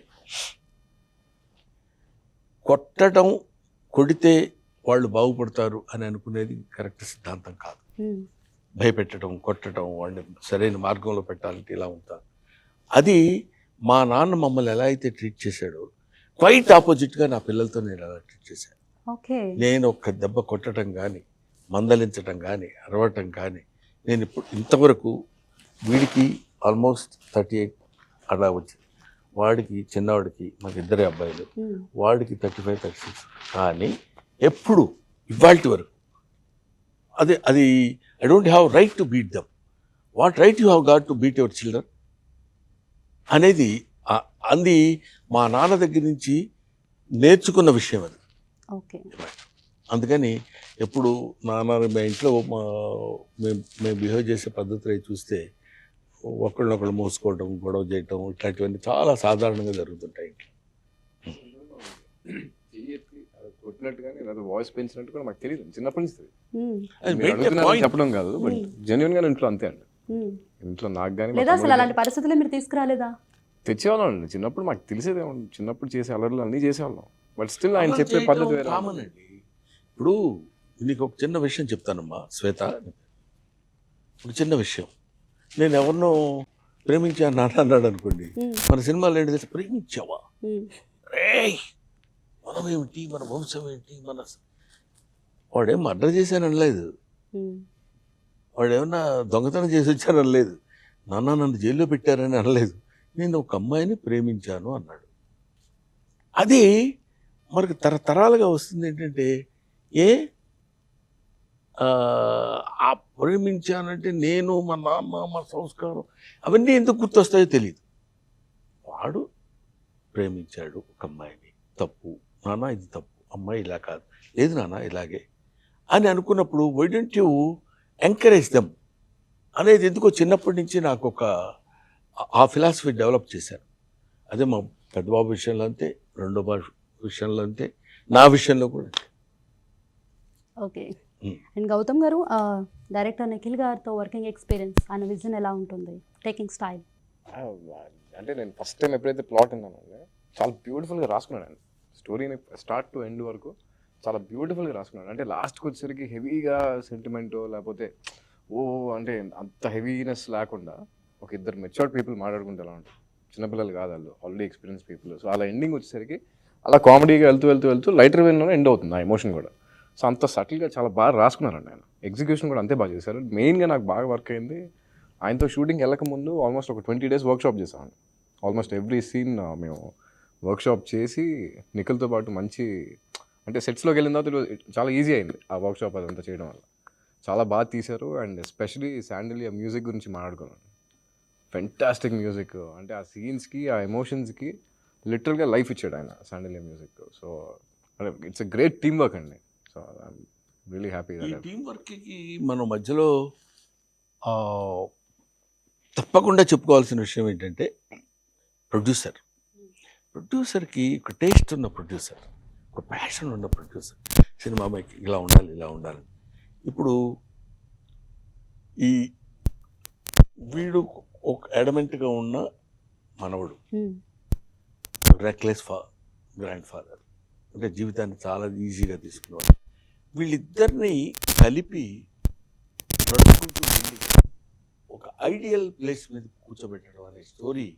కొట్టడం కొడితే వాళ్ళు బాగుపడతారు అని అనుకునేది కరెక్ట్ సిద్ధాంతం కాదు. భయపెట్టడం కొట్టడం వాళ్ళని సరైన మార్గంలో పెట్టాలంటే ఇలా ఉంటారు. అది మా నాన్న మమ్మల్ని ఎలా అయితే ట్రీట్ చేశాడో క్వైట్ ఆపోజిట్గా నా పిల్లలతో నేను ఎలా ట్రీట్ చేశాను. నేను ఒక్క దెబ్బ కొట్టడం కానీ మందలించడం కానీ అరవటం కానీ నేను ఇప్పుడు ఇంతవరకు వీడికి ఆల్మోస్ట్ 38 అలా వచ్చింది, వాడికి చిన్నవాడికి మాకు ఇద్దరే అబ్బాయిలు, వాడికి 35, 36. కానీ ఎప్పుడు ఇవాల్టి వరకు అది I don't have right to beat them, what right you have got to beat your children అనేది అంది మా నాన్న దగ్గర నుంచి నేర్చుకున్న విషయం అది. అందుకని ఎప్పుడు నాన్న మా ఇంట్లో మేము బిహేవ్ చేసే పద్ధతులు చూస్తే ఒకళ్ళనొకళ్ళు మోసుకోవడం గొడవ చేయటం ఇట్లాంటివన్నీ చాలా సాధారణంగా జరుగుతుంటాయి ఇంట్లో. కొట్టినట్టుగానే లేదా వాయిస్ పెంచినట్టు కూడా మాకు తెలియదు చిన్నప్పటి నుంచి. చెప్పడం కాదు, బట్ జెన్యున్ గా ఇంట్లో అంతే అండి. ఇంట్లో నాకు కానీ అలాంటి పరిస్థితుల్లో మీరు తీసుకురాలేదా? తెచ్చేవాళ్ళం అండి చిన్నప్పుడు, మాకు తెలిసేది చిన్నప్పుడు చేసే అలర్లు అన్నీ చేసేవాళ్ళం. బట్ స్టిల్ ఆయన చెప్పే పద్ధతి కామన్ అండి. ఇప్పుడు నీకు ఒక చిన్న విషయం చెప్తానమ్మా శ్వేత, ఒక చిన్న విషయం. నేను ఎవరినో ప్రేమించాను నాన్న అన్నాడు అనుకోండి, మన సినిమాలో ఏంటి తెలిసి ప్రేమించావా, మనం ఏమిటి, మన వంశం ఏంటి, వాడేం మర్డర్ చేశాను అనలేదు, వాడేమన్నా దొంగతనం చేసి వచ్చాను అనలేదు, నాన్న నన్ను జైల్లో పెట్టారని అనలేదు, నేను ఒక అమ్మాయిని ప్రేమించాను అన్నాడు. అది మనకు తరతరాలుగా వస్తుంది. ఏంటంటే ఆ ప్రేమించానంటే నేను మా నాన్న మా సంస్కారం అవన్నీ ఎందుకు గుర్తొస్తాయో తెలియదు. వాడు ప్రేమించాడు ఒక అమ్మాయిని, తప్పు నాన్న ఇది తప్పు, అమ్మాయి ఇలా కాదు, లేదు నాన్న ఇలాగే అని అనుకున్నప్పుడు why don't you encourage them అనేది ఎందుకో చిన్నప్పటి నుంచి నాకు ఆ ఫిలాసఫీ డెవలప్ చేశాను. అదే మా పెద్దబాబు విషయంలో అంతే, రెండో బాబు విషయంలో అంతే, నా విషయంలో కూడా. ఓకే. అండ్ గౌతమ్ గారు, డైరెక్టర్ నిఖిల్ గారితో వర్కింగ్ ఎక్స్పీరియన్స్, ఆయన విజన్ ఎలా ఉంటుంది, టేకింగ్ స్టైల్? అంటే నేను ఫస్ట్ టైం ఎప్పుడైతే ప్లాట్ విన్నానండి చాలా బ్యూటిఫుల్గా రాసుకున్నాను. స్టోరీని స్టార్ట్ టు ఎండ్ వరకు చాలా బ్యూటిఫుల్గా రాసుకున్నాను. అంటే లాస్ట్కి వచ్చేసరికి హెవీగా సెంటిమెంటో లేకపోతే అంటే అంత హెవీనెస్ లేకుండా ఒక ఇద్దరు మెచ్యూర్డ్ పీపుల్ మాట్లాడుకుంటే ఎలా ఉంటుంది, చిన్నపిల్లలు కాదు వాళ్ళు, ఆల్రెడీ ఎక్స్పీరియన్స్ పీపుల్. సో అలా ఎండింగ్ వచ్చేసరికి అలా కామెడీగా వెళ్తూ లైటర్ వేలోనే ఎండ్ అవుతుంది ఆ ఎమోషన్ కూడా. సో అంత సటిల్గా చాలా బాగా రాసుకున్నారండి ఆయన. ఎగ్జిక్యూషన్ కూడా అంతే బాగా చేశారు. మెయిన్గా నాకు బాగా వర్క్ అయింది ఆయనతో షూటింగ్ వెళ్ళక ముందు ఆల్మోస్ట్ ఒక 20 days వర్క్షాప్ చేసామండి. ఆల్మోస్ట్ ఎవ్రీ సీన్ మేము వర్క్షాప్ చేసి నిఖిల్తో పాటు మంచి అంటే సెట్స్లోకి వెళ్ళిన తర్వాత చాలా ఈజీ అయింది ఆ వర్క్షాప్ అదంతా చేయడం వల్ల. చాలా బాగా తీశారు. అండ్ ఎస్పెషలీ శాండిలియా మ్యూజిక్ గురించి మాట్లాడుకున్నాను. ఫెంటాస్టిక్ మ్యూజిక్, అంటే ఆ సీన్స్కి ఆ ఎమోషన్స్కి లిటరల్గా లైఫ్ ఇచ్చాడు ఆయన Sandilya music. So it's a great team work అండి. So I'm really happy. ఈ టీం వర్క్కి మన మధ్యలో తప్పకుండా చెప్పుకోవాల్సిన విషయం ఏంటంటే ప్రొడ్యూసర్కి ఒక టేస్ట్ ఉన్న ప్రొడ్యూసర్, ఒక ప్యాషన్ ఉన్న ప్రొడ్యూసర్, సినిమా అమ్మాయికి ఇలా ఉండాలి ఇలా ఉండాలి. ఇప్పుడు ఈ వీడు ఒక అడమెంట్గా ఉన్న మనవడు, రెక్లెస్ గ్రాండ్ ఫాదర్, అంటే జీవితాన్ని చాలా ఈజీగా తీసుకునేవాడు. వీళ్ళిద్దరిని కలిపి నడుచుకుంటూ వెళ్ళి ఒక ఐడియల్ ప్లేస్ మీద కూర్చోబెట్టడం అనే స్టోరీ,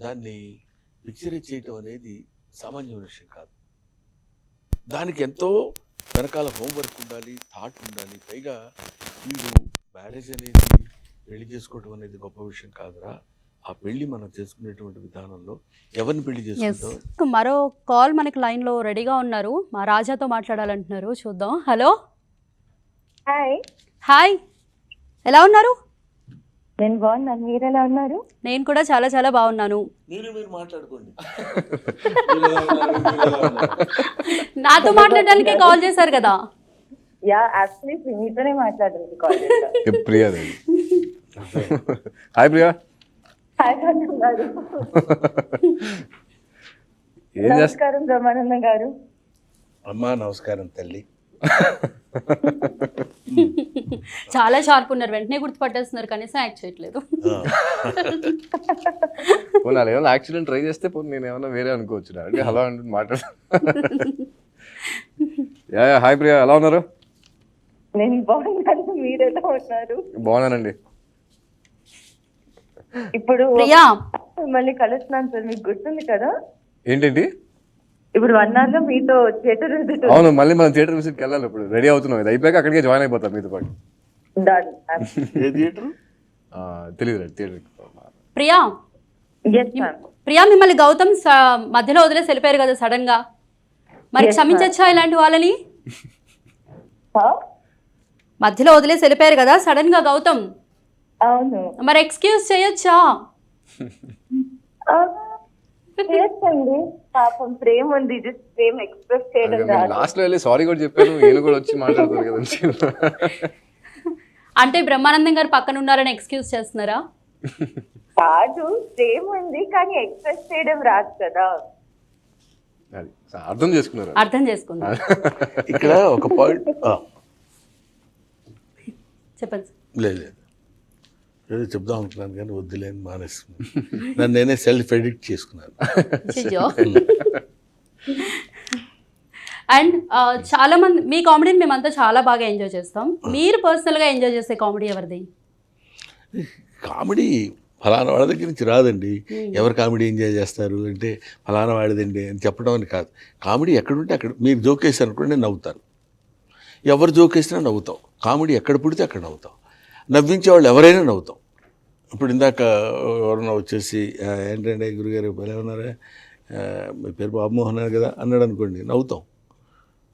దాన్ని పిక్చరైజ్ చేయటం అనేది సామాన్య విషయం కాదు. దానికి ఎంతో వెనకాల హోంవర్క్ ఉండాలి, థాట్ ఉండాలి. పైగా వీడు మ్యారేజ్ అనేది, పెళ్లి చేసుకోవడం అనేది గొప్ప విషయం కాదురా. ఆ పెళ్లి మనం చేసుకునేటువంటి విధానంలో ఎవరిని పెళ్లి చేసుకుంటాం. మరో కాల్ మనకి లైన్ లో రెడీగా ఉన్నారు, మా రాజాతో మాట్లాడాలంటున్నారు, చూద్దాం. హలో. హాయ్. హాయ్, ఎలా ఉన్నారు? నేను బాగున్నాను, మీరు ఎలా ఉన్నారు? నేను కూడా చాలా చాలా బాగున్నాను. మీరు మాట్లాడుకోండి. నాతో మాట్లాడడానికే కాల్ చేశారు కదా. యా, యాక్చువల్లీ మీతోనే మాట్లాడాలి కాల్ చేశాను. ప్రియా. హాయ్ ప్రియా. హాయ్ గారు. ఏం చేస్తా? నమస్కారం బ్రహ్మానందం గారు. అమ్మా నమస్కారం తల్లి. చాలా షార్ప్ ఉన్నారు, వెంటనే గుర్తుపట్టేస్తున్నారు, కనీసం యాక్ట్ చేయట్లేదు. పోనీ అలా ఏమైనా యాక్సిడెంట్ ట్రై చేస్తే పోనీ నేను ఏమైనా వేరే అనుకోవచ్చు. అంటే హలో అంటే మాట్లాడు. హాయ్ ప్రియా, ఎలా ఉన్నారు? నేను బాగున్నాను, మీరు ఎలా ఉన్నారు? బాగున్నానండి. ఇప్పుడు ప్రియా, మిమ్మల్ని కలుస్తున్నాను సార్, మీకు గుర్తుంది కదా? ఏంటంటి? ఇప్పుడు 1 hour లో మీతో థియేటర్ విజిట్. అవును, మళ్ళీ మనం థియేటర్ విజిట్కి వెళ్ళాలి. ఇప్పుడు రెడీ అవుతున్నాం, ఇది అయిపోయాక అక్కడికే జాయిన్ అయిపోతాం మీతో పాటు. డన్. ఏ థియేటర్? తెలియదు theatre. Priya, yes ma'am. Priya మిమ్మల్ని గౌతమ్ మధ్యలో వదిలేసి వెళ్ళిపోయారు కదా సడన్ గా, మరి క్షమించచ్చా ఇలాంటి వాళ్ళని? మధ్యలో వదిలేసి వెళ్ళిపోయారు కదా సడన్ గా గౌతమ్, అవును, మరి ఎక్స్క్యూజ్ చేయొచ్చా? చేయొచ్చండి, పాపం ప్రేమ ఉంది, జస్ట్ ప్రేమ ఎక్స్ప్రెస్ చేయడం రాదు. లాస్ట్ లో వెళ్ళి సారీ కూడా చెప్పాను, నేను కూడా వచ్చి మాట్లాడతాను కదా. అంటే బ్రహ్మానందం గారు పక్కన ఉన్నారని ఎక్స్క్యూజ్ చేస్తున్నారా? కాదు, ప్రేమ ఉంది కానీ ఎక్స్ప్రెస్ చేయడం రాదు కదా. అది అర్థం చేసుకున్నారు. అర్థం చేసుకున్నారు. ఇక్కడ ఒక పాయింట్ చెప్పండి. లేదు ఏదో చెప్దాం అనుకున్నాను కానీ వద్దులేని మానేస్తున్నాను. నన్ను నేనే సెల్ఫ్ ఎడిట్ చేసుకున్నాను. అండ్ చాలా మంది మీ కామెడీని మేమంతా చాలా బాగా ఎంజాయ్ చేస్తాం. మీరు పర్సనల్గా ఎంజాయ్ చేసే కామెడీ ఎవరిది? కామెడీ ఫలానా వాళ్ళ దగ్గర నుంచి రాదండి. ఎవరు కామెడీ ఎంజాయ్ చేస్తారు అంటే ఫలానా వాడిదండి అని చెప్పడం అని కాదు. కామెడీ ఎక్కడుంటే అక్కడ మీరు జోక్ వేసారు అనుకోండి, నేను నవ్వుతాను. ఎవరు జోక్ వేసినా నవ్వుతాం. కామెడీ ఎక్కడ పుడితే అక్కడ నవ్వుతాం. నవ్వించే వాళ్ళు ఎవరైనా నవ్వుతాం. ఇప్పుడు ఇందాక ఎవరన్నా వచ్చేసి ఏంటంటే గురుగారు ఎలా ఉన్నారా, మీ పేరు బాబుమోహన్ కదా అన్నాడు అనుకోండి, నవ్వుతాం.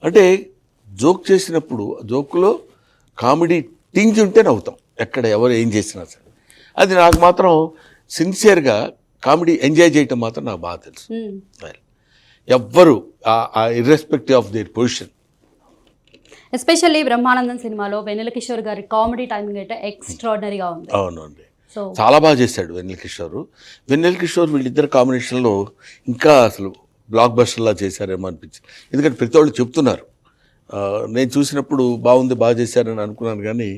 అంటే జోక్ చేసినప్పుడు జోక్లో కామెడీ టింజ్ ఉంటే నవ్వుతాం, ఎక్కడ ఎవరు ఏం చేసినా సరే. అది నాకు మాత్రం సిన్సియర్గా కామెడీ ఎంజాయ్ చేయటం మాత్రం నాకు బాగా తెలుసు. ఎవ్వరు irrespective of their position. Especially Brahmanandam సినిమాలో వెన్నెల కిషోర్ గారి కామెడీ టైమింగ్ అయితే ఎక్స్ట్రాడినరీగా ఉంది. అవునండి, చాలా బాగా చేశాడు వెన్నెల కిషోర్. వెన్నెల కిషోర్ వీళ్ళిద్దరు కాంబినేషన్లో ఇంకా అసలు బ్లాక్ బస్టర్లా చేశారేమో అనిపించింది. ఎందుకంటే ప్రతి వాళ్ళు చెప్తున్నారు. నేను చూసినప్పుడు బాగుంది, బాగా చేశారని అనుకున్నాను. కానీ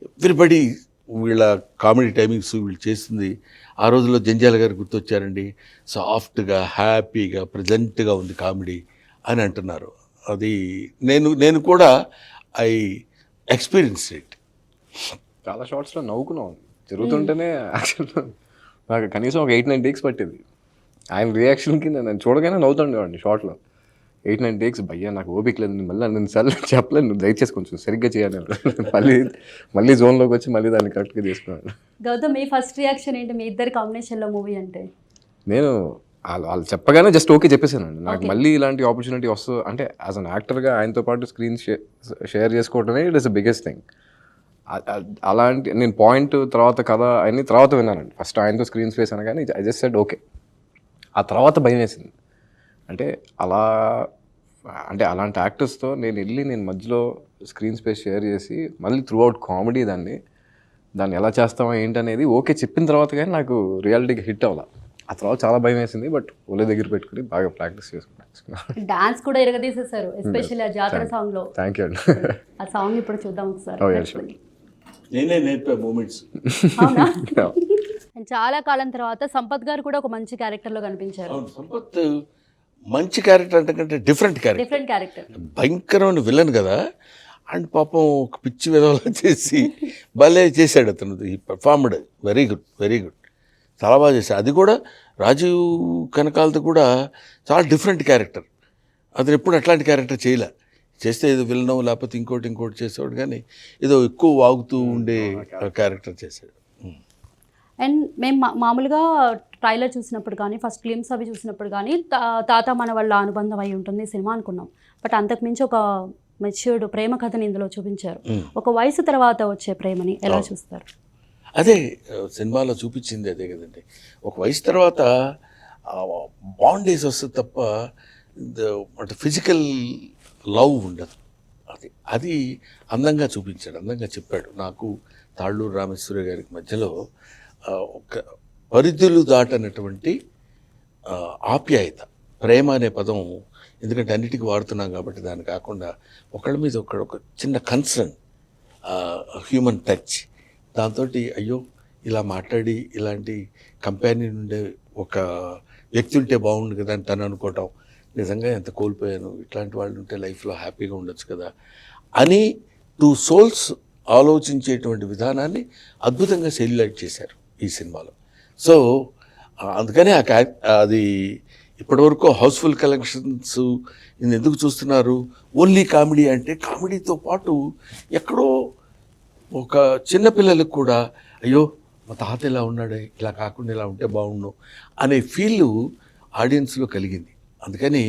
ఎవ్రీబడి వీళ్ళ కామెడీ టైమింగ్స్ వీళ్ళు చేస్తుంది. ఆ రోజుల్లో జంజాల గారు గుర్తొచ్చారండి. సాఫ్ట్గా, హ్యాపీగా, ప్రజెంట్గా ఉంది కామెడీ అని అంటున్నారు. అది నేను కూడా ఐ ఎక్స్పీరియన్స్ ఇట్. చాలా షార్ట్స్లో నవ్వుకున్నాం జరుగుతుంటేనే. యాక్చువల్గా నాకు కనీసం ఒక 8-9 టేక్స్ పట్టింది. ఆయన రియాక్షన్కి నేను చూడగానే నవ్వుతుండేవాడిని షార్ట్లో. 8-9 టేక్స్. భయ్యా నాకు ఓపిక లేదు, మళ్ళీ నేను సార్లు చెప్పలేదు, నువ్వు దయచేసి కొంచెం సరిగ్గా చేయాలి. మళ్ళీ జోన్లోకి వచ్చి మళ్ళీ దాన్ని కరెక్ట్గా చేసుకున్నాను. గౌతమ్, మీ ఫస్ట్ రియాక్షన్ ఏంటి మీ ఇద్దరి కాంబినేషన్లో మూవీ అంటే? నేను వాళ్ళు చెప్పగానే జస్ట్ ఓకే చెప్పేసానండి. నాకు మళ్ళీ ఇలాంటి ఆపర్చునిటీ వస్తుంది అంటే యాజ్ అన్ యాక్టర్గా ఆయనతో పాటు స్క్రీన్ షేర్ చేసుకోవడమే it is the biggest thing. అలాంటి నేను పాయింట్ తర్వాత కథ అన్ని తర్వాత విన్నానండి. ఫస్ట్ ఆయనతో స్క్రీన్ స్పేస్ అనగానే ఐ జస్ట్ సెడ్ ఓకే. ఆ తర్వాత భయం వేసింది. అంటే అలాంటి యాక్టర్స్తో నేను మధ్యలో స్క్రీన్ స్పేస్ షేర్ చేసి మళ్ళీ త్రూ అవుట్ కామెడీ దాన్ని ఎలా చేస్తామో ఏంటనేది ఓకే చెప్పిన తర్వాత కానీ నాకు రియాలిటీకి హిట్ అవ్వాలి. ఆ తర్వాత చాలా భయం వేసింది, బట్ ఒళ్ళ దగ్గర పెట్టుకుని బాగా ప్రాక్టీస్ చేసుకున్నాను. డాన్స్ కూడా ఎరగదీసేశారు, ఎస్పెషల్లీ ఆ జాతర సాంగ్ లో. థ్యాంక్ యూ అండి. ఆ సాంగ్ ఇప్పుడు చూద్దాం ఒకసారి. Oh, yeah, sure. నేనే నేర్పే మూమెంట్స్. అవునా? And చాలా కాలం తర్వాత సంపత్ గారు కూడా ఒక మంచి క్యారెక్టర్ లో కనిపించారు. అవును, సంపత్ మంచి క్యారెక్టర్ అంటే డిఫరెంట్ క్యారెక్టర్, డిఫరెంట్ క్యారెక్టర్. భయంకరమైన విలన్ కదా. అండ్ పాపం ఒక పిచ్చి విధంగా చేసి భలే చేశాడు అతను. ఈ performed very good, very good, చాలా బాగా చేశాడు. అది కూడా రాజీవ్ కనకాలతో కూడా చాలా డిఫరెంట్ క్యారెక్టర్. అతను ఎప్పుడు అట్లాంటి క్యారెక్టర్ చేయలే. చేస్తే ఏదో విలనం లేకపోతే ఇంకోటి చేసేవాడు, కానీ ఏదో ఎక్కువ వాగుతూ ఉండే క్యారెక్టర్ చేశాడు. అండ్ మేము మామూలుగా ట్రైలర్ చూసినప్పుడు కానీ, ఫస్ట్ ఫిల్మ్స్ అవి చూసినప్పుడు కానీ తాత మన వాళ్ళ అనుబంధం అయి ఉంటుంది సినిమా అనుకున్నాం. బట్ అంతకుమించి ఒక మెచ్యూర్డ్ ప్రేమ కథని ఇందులో చూపించారు. ఒక వయసు తర్వాత వచ్చే ప్రేమని ఎలా చూస్తారు? అదే సినిమాలో చూపించింది అదే కదండి. ఒక వయసు తర్వాత బాండేజ్ వస్తుంది తప్ప అంటే ఫిజికల్ లవ్ ఉండదు. అది అందంగా చూపించాడు, అందంగా చెప్పాడు. నాకు తాళ్ళూరు రామేశ్వరి గారికి మధ్యలో ఒక పరిధులు దాటనటువంటి ఆప్యాయత, ప్రేమ అనే పదం, ఎందుకంటే అన్నిటికీ వాడుతున్నాం కాబట్టి దాన్ని కాకుండా ఒకళ్ళ మీద ఒక చిన్న కన్సర్న్, హ్యూమన్ టచ్, దాంతో అయ్యో ఇలా మాట్లాడి ఇలాంటి కంపానియన్ ఉండే ఒక వ్యక్తి ఉంటే బాగుండు కదా అని తను అనుకోవటం, నిజంగా ఎంత కోల్పోయాను, ఇట్లాంటి వాళ్ళు ఉంటే లైఫ్లో హ్యాపీగా ఉండొచ్చు కదా అని టూ సోల్స్ ఆలోచించేటువంటి విధానాన్ని అద్భుతంగా సెల్యులైట్ చేశారు ఈ సినిమాలో. సో అందుకనే అది ఇప్పటివరకు హౌస్ఫుల్ కలెక్షన్స్ ఎందుకు చూస్తున్నారు, ఓన్లీ కామెడీ అంటే కామెడీతో పాటు ఎక్కడో ఒక చిన్నపిల్లలకు కూడా అయ్యో మా తాత ఇలా ఉన్నాడే, ఇలా కాకుండా ఇలా ఉంటే బాగుండు అనే ఫీల్ ఆడియన్స్లో కలిగింది. అందుకని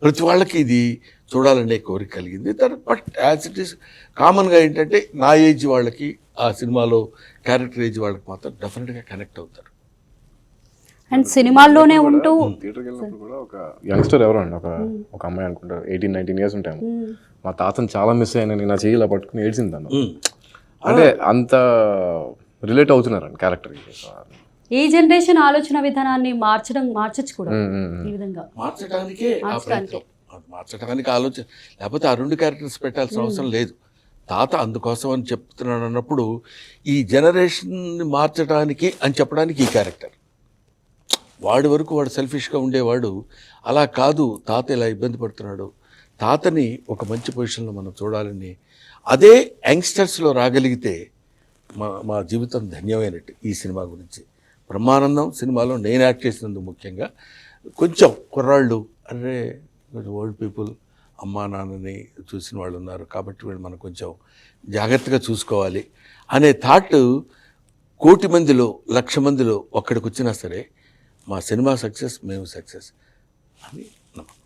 ప్రతి వాళ్ళకి ఇది చూడాలనే కోరిక కలిగింది. బట్ యాజ్ ఇట్ ఈస్ కామన్గా ఏంటంటే నా ఏజ్ వాళ్ళకి ఆ సినిమాలో క్యారెక్టర్ ఏజ్ వాళ్ళకి మాత్రం డెఫినెట్గా కనెక్ట్ అవుతారు. అండ్ సినిమాల్లోనే ఉంటూ థియేటర్కి వెళ్ళినప్పుడు కూడా ఒక యంగ్స్టర్ ఎవరో అండి, ఒక అమ్మాయి అనుకుంటారు 18-19 years ఉంటాము, మా తాతను చాలా మిస్ అయినా నా చెయ్యి ఇలా పట్టుకుని ఏడ్చింది తను. అంటే అంత రిలేట్ అవుతున్నారండి క్యారెక్టర్కి. ఈ జనరేషన్ ఆలోచన విధానాన్ని మార్చచ్చు కూడా ఈ విధంగా. మార్చడానికి ఆలోచన లేకపోతే ఆ రెండు క్యారెక్టర్స్ పెట్టాల్సిన అవసరం లేదు. తాత అందుకోసం అని చెప్తున్నాడు అన్నప్పుడు ఈ జనరేషన్ని మార్చడానికి అని చెప్పడానికి ఈ క్యారెక్టర్. వాడి వరకు వాడు సెల్ఫిష్గా ఉండేవాడు, అలా కాదు తాత ఇలా ఇబ్బంది పడుతున్నాడు, తాతని ఒక మంచి పొజిషన్లో మనం చూడాలని అదే యంగ్స్టర్స్లో రాగలిగితే మా జీవితం ధన్యమైనట్టు. ఈ సినిమా గురించి బ్రహ్మానందం సినిమాలో నేను యాక్ట్ చేసినందుకు ముఖ్యంగా కొంచెం కుర్రాళ్ళు, అరే ఓల్డ్ పీపుల్ అమ్మా నాన్నని చూసిన వాళ్ళు ఉన్నారు కాబట్టి వీళ్ళు మనం కొంచెం జాగ్రత్తగా చూసుకోవాలి అనే థాట్ 1,000,000 మందిలో 1,00,000 మందిలో ఒక్కడికి వచ్చినా సరే మా సినిమా సక్సెస్, మేము సక్సెస్ అని నమ్మకం.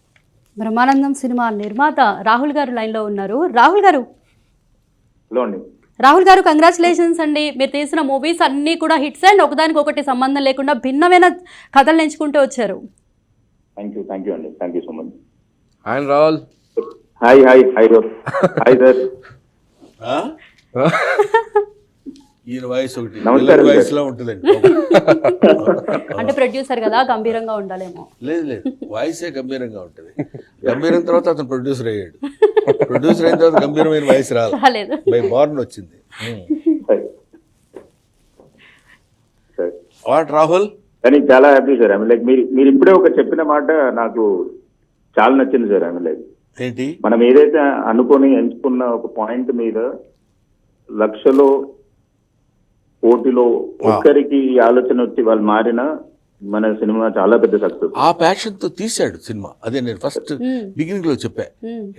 బ్రహ్మానందం సినిమా నిర్మాత రాహుల్ గారు లైన్లో ఉన్నారు. రాహుల్ గారు, హలో అండి. రాహుల్ గారు కంగ్రాచులేషన్స్ అండి. మీరు తీసిన మూవీస్ అన్నీ కూడా హిట్స్ అండ్ ఒకదానికి ఒకటి సంబంధం లేకుండా భిన్నమైన కథలు ఎంచుకుంటూ వచ్చారు. థ్యాంక్ యూ అండి, thank you so much. Hi Rahul. Hi sir. ఈయన వాయిస్ ఒకటి నమస్కారం వయసులో ఉంటుందండి. అంటే ప్రొడ్యూసర్ కదా, గంభీరంగా ఉండాలేమో. లేదు వాయిసే గంభీరంగా ఉంటుంది. గంభీరం తర్వాత అతను ప్రొడ్యూసర్ అయ్యాడు. ప్రొడ్యూసర్ అయిన తర్వాత గంభీరమైన వాయిస్ రాలేదు, బై బార్న్ వచ్చింది. వాట్ రాహుల్? కానీ చాలా హ్యాపీ సార్. ఐ లైక్ మీరు ఇప్పుడే ఒక చెప్పిన మాట నాకు చాలా నచ్చింది సార్. ఐ లైక్ ఏంటి, మనం ఏదైతే అనుకొని ఎంచుకున్న ఒక పాయింట్ మీద 1,00,000లో 1,00,000లో ఒక్కరికి ఈ ఆలోచన వచ్చి వాళ్ళు మారిన మన సినిమా చాలా పెద్ద సక్సెస్. ఆ ప్యాషన్ తో తీశాడు సినిమా. అదే నేను ఫస్ట్ బిగినింగ్ లో చెప్పా,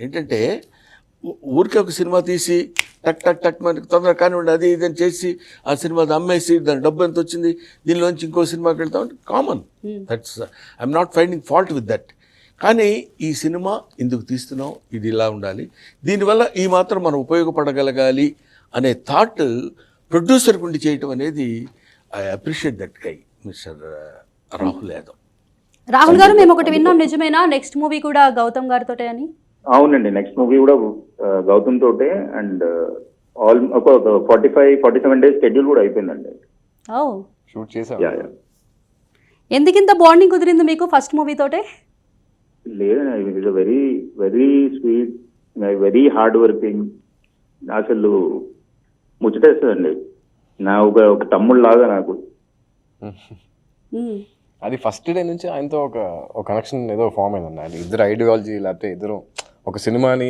ఏంటంటే ఊరికే ఒక సినిమా తీసి టక్ టక్ టక్ మనకి తొందరగా కానివ్వండి అది ఇదని చేసి ఆ సినిమా అమ్మేసి దాని డబ్బు ఎంత వచ్చింది దీనిలోంచి ఇంకో సినిమాకి వెళ్తామంటే common. That's I'm not finding fault with that. కానీ ఈ సినిమా ఎందుకు తీస్తున్నాం, ఇది ఇలా ఉండాలి, దీనివల్ల ఈ మాత్రం మనం ఉపయోగపడగలగాలి అనే థాట్ ప్రొడ్యూసర్ గుండి చేయటం అనేది I appreciate that guy mister Rahul Yadav. Rahul గారు, మేము ఒకటి విన్నాం, నిజమేనా నెక్స్ట్ మూవీ కూడా గౌతమ్ గారితో అని? అవునండి, నెక్స్ట్ మూవీ కూడా గౌతమ్ తోటే. అండ్ ఒక 45-47 days షెడ్యూల్ కూడా అయిపోయిందండి. షూట్ చేసాం. ఎందుకింత బాండింగ్ కుదిరింది మీకు ఫస్ట్ మూవీ తోటే? లేదండి, it is very very sweet, very hard working. అసలు ముచ్చటేస్తుందండి. నా ఒక తమ్ముడు లాగా నాకు. అది ఫస్ట్ డే నుంచి ఆయనతో ఒక కనెక్షన్ ఏదో ఫామ్ అయిందండి. ఆయన ఇద్దరు ఐడియాలజీ, లేకపోతే ఇద్దరు ఒక సినిమాని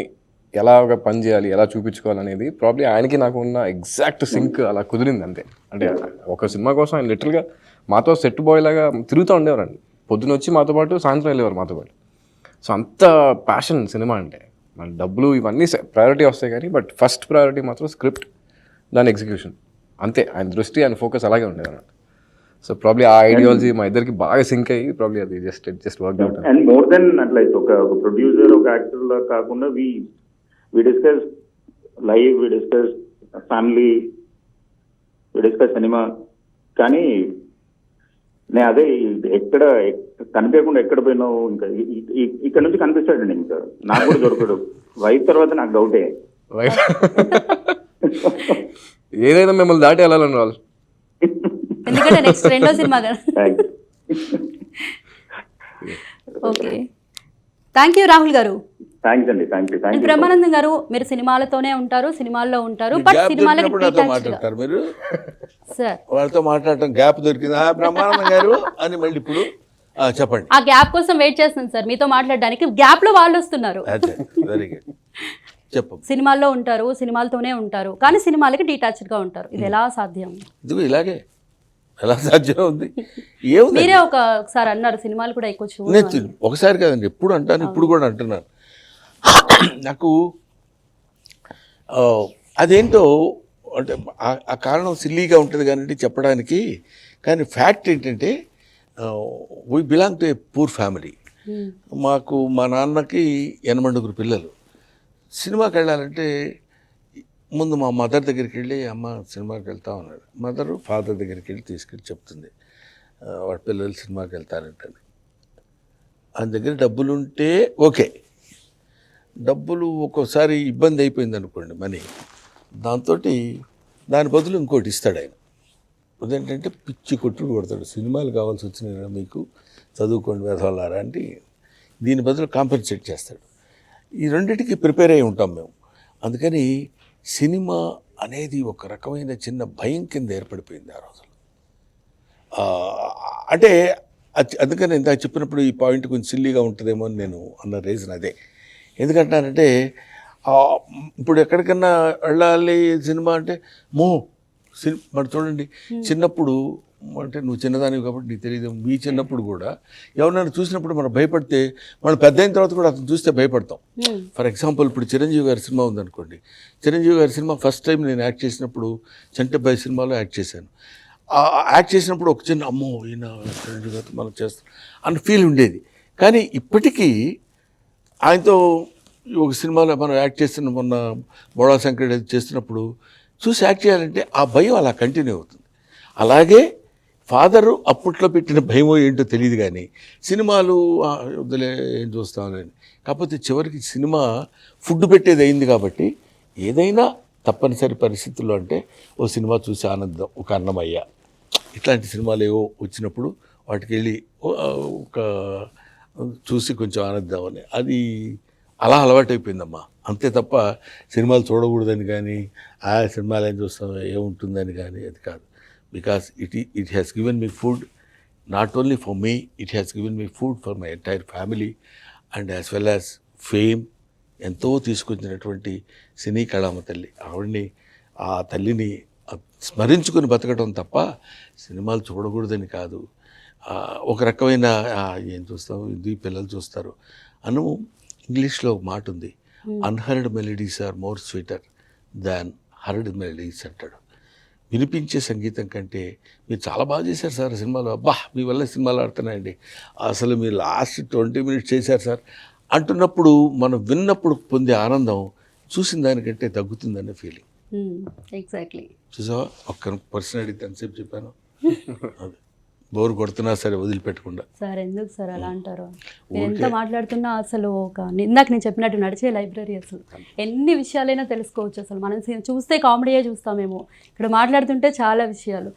ఎలాగ పని చేయాలి, ఎలా చూపించుకోవాలనేది ప్రాబ్లీ ఆయనకి నాకు ఉన్న ఎగ్జాక్ట్ సింక్ అలా కుదిరింది అంతే. అంటే ఒక సినిమా కోసం ఆయన లిటరల్గా మాతో సెట్ బాయ్ లాగా తిరుగుతూ ఉండేవారండి. పొద్దున వచ్చి మాతో పాటు, సాయంత్రం వెళ్ళేవారు మాతో పాటు. సో అంత ప్యాషన్ సినిమా అంటే. మన డబ్బులు ఇవన్నీ ప్రయారిటీ వస్తాయి కానీ, బట్ ఫస్ట్ ప్రయారిటీ మాత్రం స్క్రిప్ట్, దాని ఎగ్జిక్యూషన్ అంతే. ఆయన దృష్టి, ఆయన ఫోకస్ అలాగే ఉండేది అన్నమాట. సో ప్రాబ్లీ ఆ ఐడియాలజీ మా ఇద్దరికి బాగా సింక్ అయ్యి ప్రాబ్లీ అది just work out. And more then అట్లా ఒక ప్రొడ్యూసర్, ఒక యాక్టర్ లా కాకుండా we discuss live, we discuss family, we discuss cinema. కానీ నేను అదే ఎక్కడ కనిపించకుండా ఎక్కడ పోయినావు, ఇంకా ఇక్కడ నుంచి కనిపిస్తాడండి. ఇంకా నాకు కూడా దొరకడు. వైఫ్ తర్వాత నాకు డౌటే. ఏదైనా మిమ్మల్ని దాటి వెళ్ళాలని వాళ్ళు. ఎందుకంటే నెక్స్ట్ రెండో సినిమా కదా. ఓకే, థ్యాంక్ యూ రాహుల్ గారు. థ్యాంక్స్ అండి, థ్యాంక్ యూ. బ్రహ్మానందం గారు, మీరు సినిమాలతోనే ఉంటారు, సినిమాల్లో ఉంటారు, బట్ సినిమాలకి మాట్లాడతారు మీరు సార్. వాళ్ళతో మాట్లాడటం గ్యాప్ దొరికింది. బ్రహ్మానందం గారు అని మళ్ళీ ఇప్పుడు చెప్పండి. ఆ గ్యాప్ కోసం వెయిట్ చేస్తున్నాను సార్ మీతో మాట్లాడడానికి. గ్యాప్ లో వాళ్ళు వస్తున్నారు. వెరీ గుడ్, చెప్పు. సినిమాల్లో ఉంటారు, సినిమాలతోనే ఉంటారు, కానీ సినిమాలకి డిటాచ్డ్ గా ఉంటారు. ఇది ఎలా సాధ్యం? ఇదిగో ఇలాగే ఎలా సాధ్యం ఉంది? ఏముంది, మీరే ఒకసారి అన్నారు సినిమాలు కూడా ఎక్కువ నేను ఒకసారి కాదండి, ఎప్పుడు అంటాను, ఇప్పుడు కూడా అంటున్నాను. నాకు అదేంటో అంటే ఆ కారణం సిల్లీగా ఉంటుంది కానీ చెప్పడానికి. కానీ ఫ్యాక్ట్ ఏంటంటే we belong to a poor family. మాకు మా నాన్నకి 8 పిల్లలు. సినిమాకి వెళ్ళాలంటే ముందు మా మదర్ దగ్గరికి వెళ్ళి, అమ్మ సినిమాకి వెళ్తా ఉన్నాడు. మదరు ఫాదర్ దగ్గరికి వెళ్ళి తీసుకెళ్ళి చెప్తుంది, వాడి పిల్లలు సినిమాకి వెళ్తారంటని. ఆయన దగ్గర డబ్బులుంటే ఓకే, డబ్బులు ఒక్కోసారి ఇబ్బంది అయిపోయింది అనుకోండి, మనీ, దాని బదులు ఇంకోటి ఇస్తాడు ఆయన. అదేంటంటే పిచ్చి కొట్టుడు కొడతాడు, సినిమాలు కావాల్సి వచ్చినాయి మీకు, చదువుకోండి వేధవాళ్ళారా అంటే దీని బదులు కాంపెన్సేట్ చేస్తాడు. ఈ రెండింటికి ప్రిపేర్ అయి ఉంటాం మేము. అందుకని సినిమా అనేది ఒక రకమైన చిన్న భయం కింద ఏర్పడిపోయింది ఆ రోజుల్లో. అంటే అందుకని ఇందాక చెప్పినప్పుడు ఈ పాయింట్ కొంచెం సిల్లీగా ఉంటుందేమో అని నేను అన్న రీజన్ అదే. ఎందుకంటానంటే ఇప్పుడు ఎక్కడికన్నా వెళ్ళాలి సినిమా అంటే మరి చూడండి, చిన్నప్పుడు అంటే నువ్వు చిన్నదానివి కాబట్టి నీకు తెలియదు, మీ చిన్నప్పుడు కూడా ఎవరినైనా చూసినప్పుడు మనం భయపడితే, మనం పెద్ద అయిన తర్వాత కూడా అతను చూస్తే భయపడతాం. ఫర్ ఎగ్జాంపుల్ ఇప్పుడు చిరంజీవి గారి సినిమా ఉందనుకోండి. చిరంజీవి గారి సినిమా ఫస్ట్ టైం నేను యాక్ట్ చేసినప్పుడు చంటబ్బాయి సినిమాలో యాక్ట్ చేశాను. యాక్ట్ చేసినప్పుడు ఒక చిన్న అమ్మో ఈయన చిరంజీవి గారితో మనం చేస్తాం అన్న ఫీల్ ఉండేది. కానీ ఇప్పటికీ ఆయనతో ఒక సినిమాలో మనం యాక్ట్ చేస్తున్న మొన్న బోడా శంకర్ చేస్తున్నప్పుడు చూసి యాక్ట్ చేయాలంటే ఆ భయం అలా కంటిన్యూ అవుతుంది. అలాగే ఫాదరు అప్పట్లో పెట్టిన భయమో ఏంటో తెలియదు కానీ సినిమాలు వదిలే ఏం చూస్తామని. కాకపోతే చివరికి సినిమా ఫుడ్ పెట్టేది అయింది కాబట్టి ఏదైనా తప్పనిసరి పరిస్థితుల్లో అంటే ఓ సినిమా చూసి ఆనందం, ఒక అన్నమయ్య ఇట్లాంటి సినిమాలు ఏవో వచ్చినప్పుడు వాటికి వెళ్ళి ఒక చూసి కొంచెం ఆనందం అని, అది అలా అలవాటైపోయిందమ్మా. అంతే తప్ప సినిమాలు చూడకూడదని కానీ ఆ సినిమాలు ఏం చూస్తాం ఏముంటుందని కానీ అది కాదు. Because it has given me food, not only for me, it has given me food for my entire family and as well as fame. ఎంతో తీసుకొచ్చినటువంటి సినీ కళామ తల్లి, ఆవిడ్ని ఆ తల్లిని స్మరించుకుని బతకడం తప్ప సినిమాలు చూడకూడదని కాదు. ఒక రకమైన ఏం చూస్తాం ఇది పిల్లలు చూస్తారు అను. ఇంగ్లీష్లో ఒక మాట ఉంది, unheard melodies are more sweeter than heard melodies అంటాడు. వినిపించే సంగీతం కంటే మీరు చాలా బాగా చేశారు సార్ సినిమాలో, అబ్బా మీ వల్ల సినిమాలు ఆడుతున్నాయండి, అసలు మీరు లాస్ట్ 20 minutes చేశారు సార్ అంటున్నప్పుడు మనం విన్నప్పుడు పొందే ఆనందం చూసిన దానికంటే తగ్గుతుందనే ఫీలింగ్. ఎగ్జాక్ట్లీ. చూసావా, ఒక్క పర్సన్ అడిగితే ఎంతసేపు చెప్పాను. అదే బోర్ కొడుతున్నా సరే వదిలిపెట్టకుండా. సార్ ఎందుకు సార్ అలా అంటారు? మీరు ఎంత మాట్లాడుతున్నా అసలు ఇందాక నేను చెప్పినట్టు నడిచే లైబ్రరీ, అసలు ఎన్ని విషయాలైనా తెలుసుకోవచ్చు. అసలు మనం చూస్తే కామెడీయే చూస్తామేమో, ఇక్కడ మాట్లాడుతుంటే చాలా విషయాలు.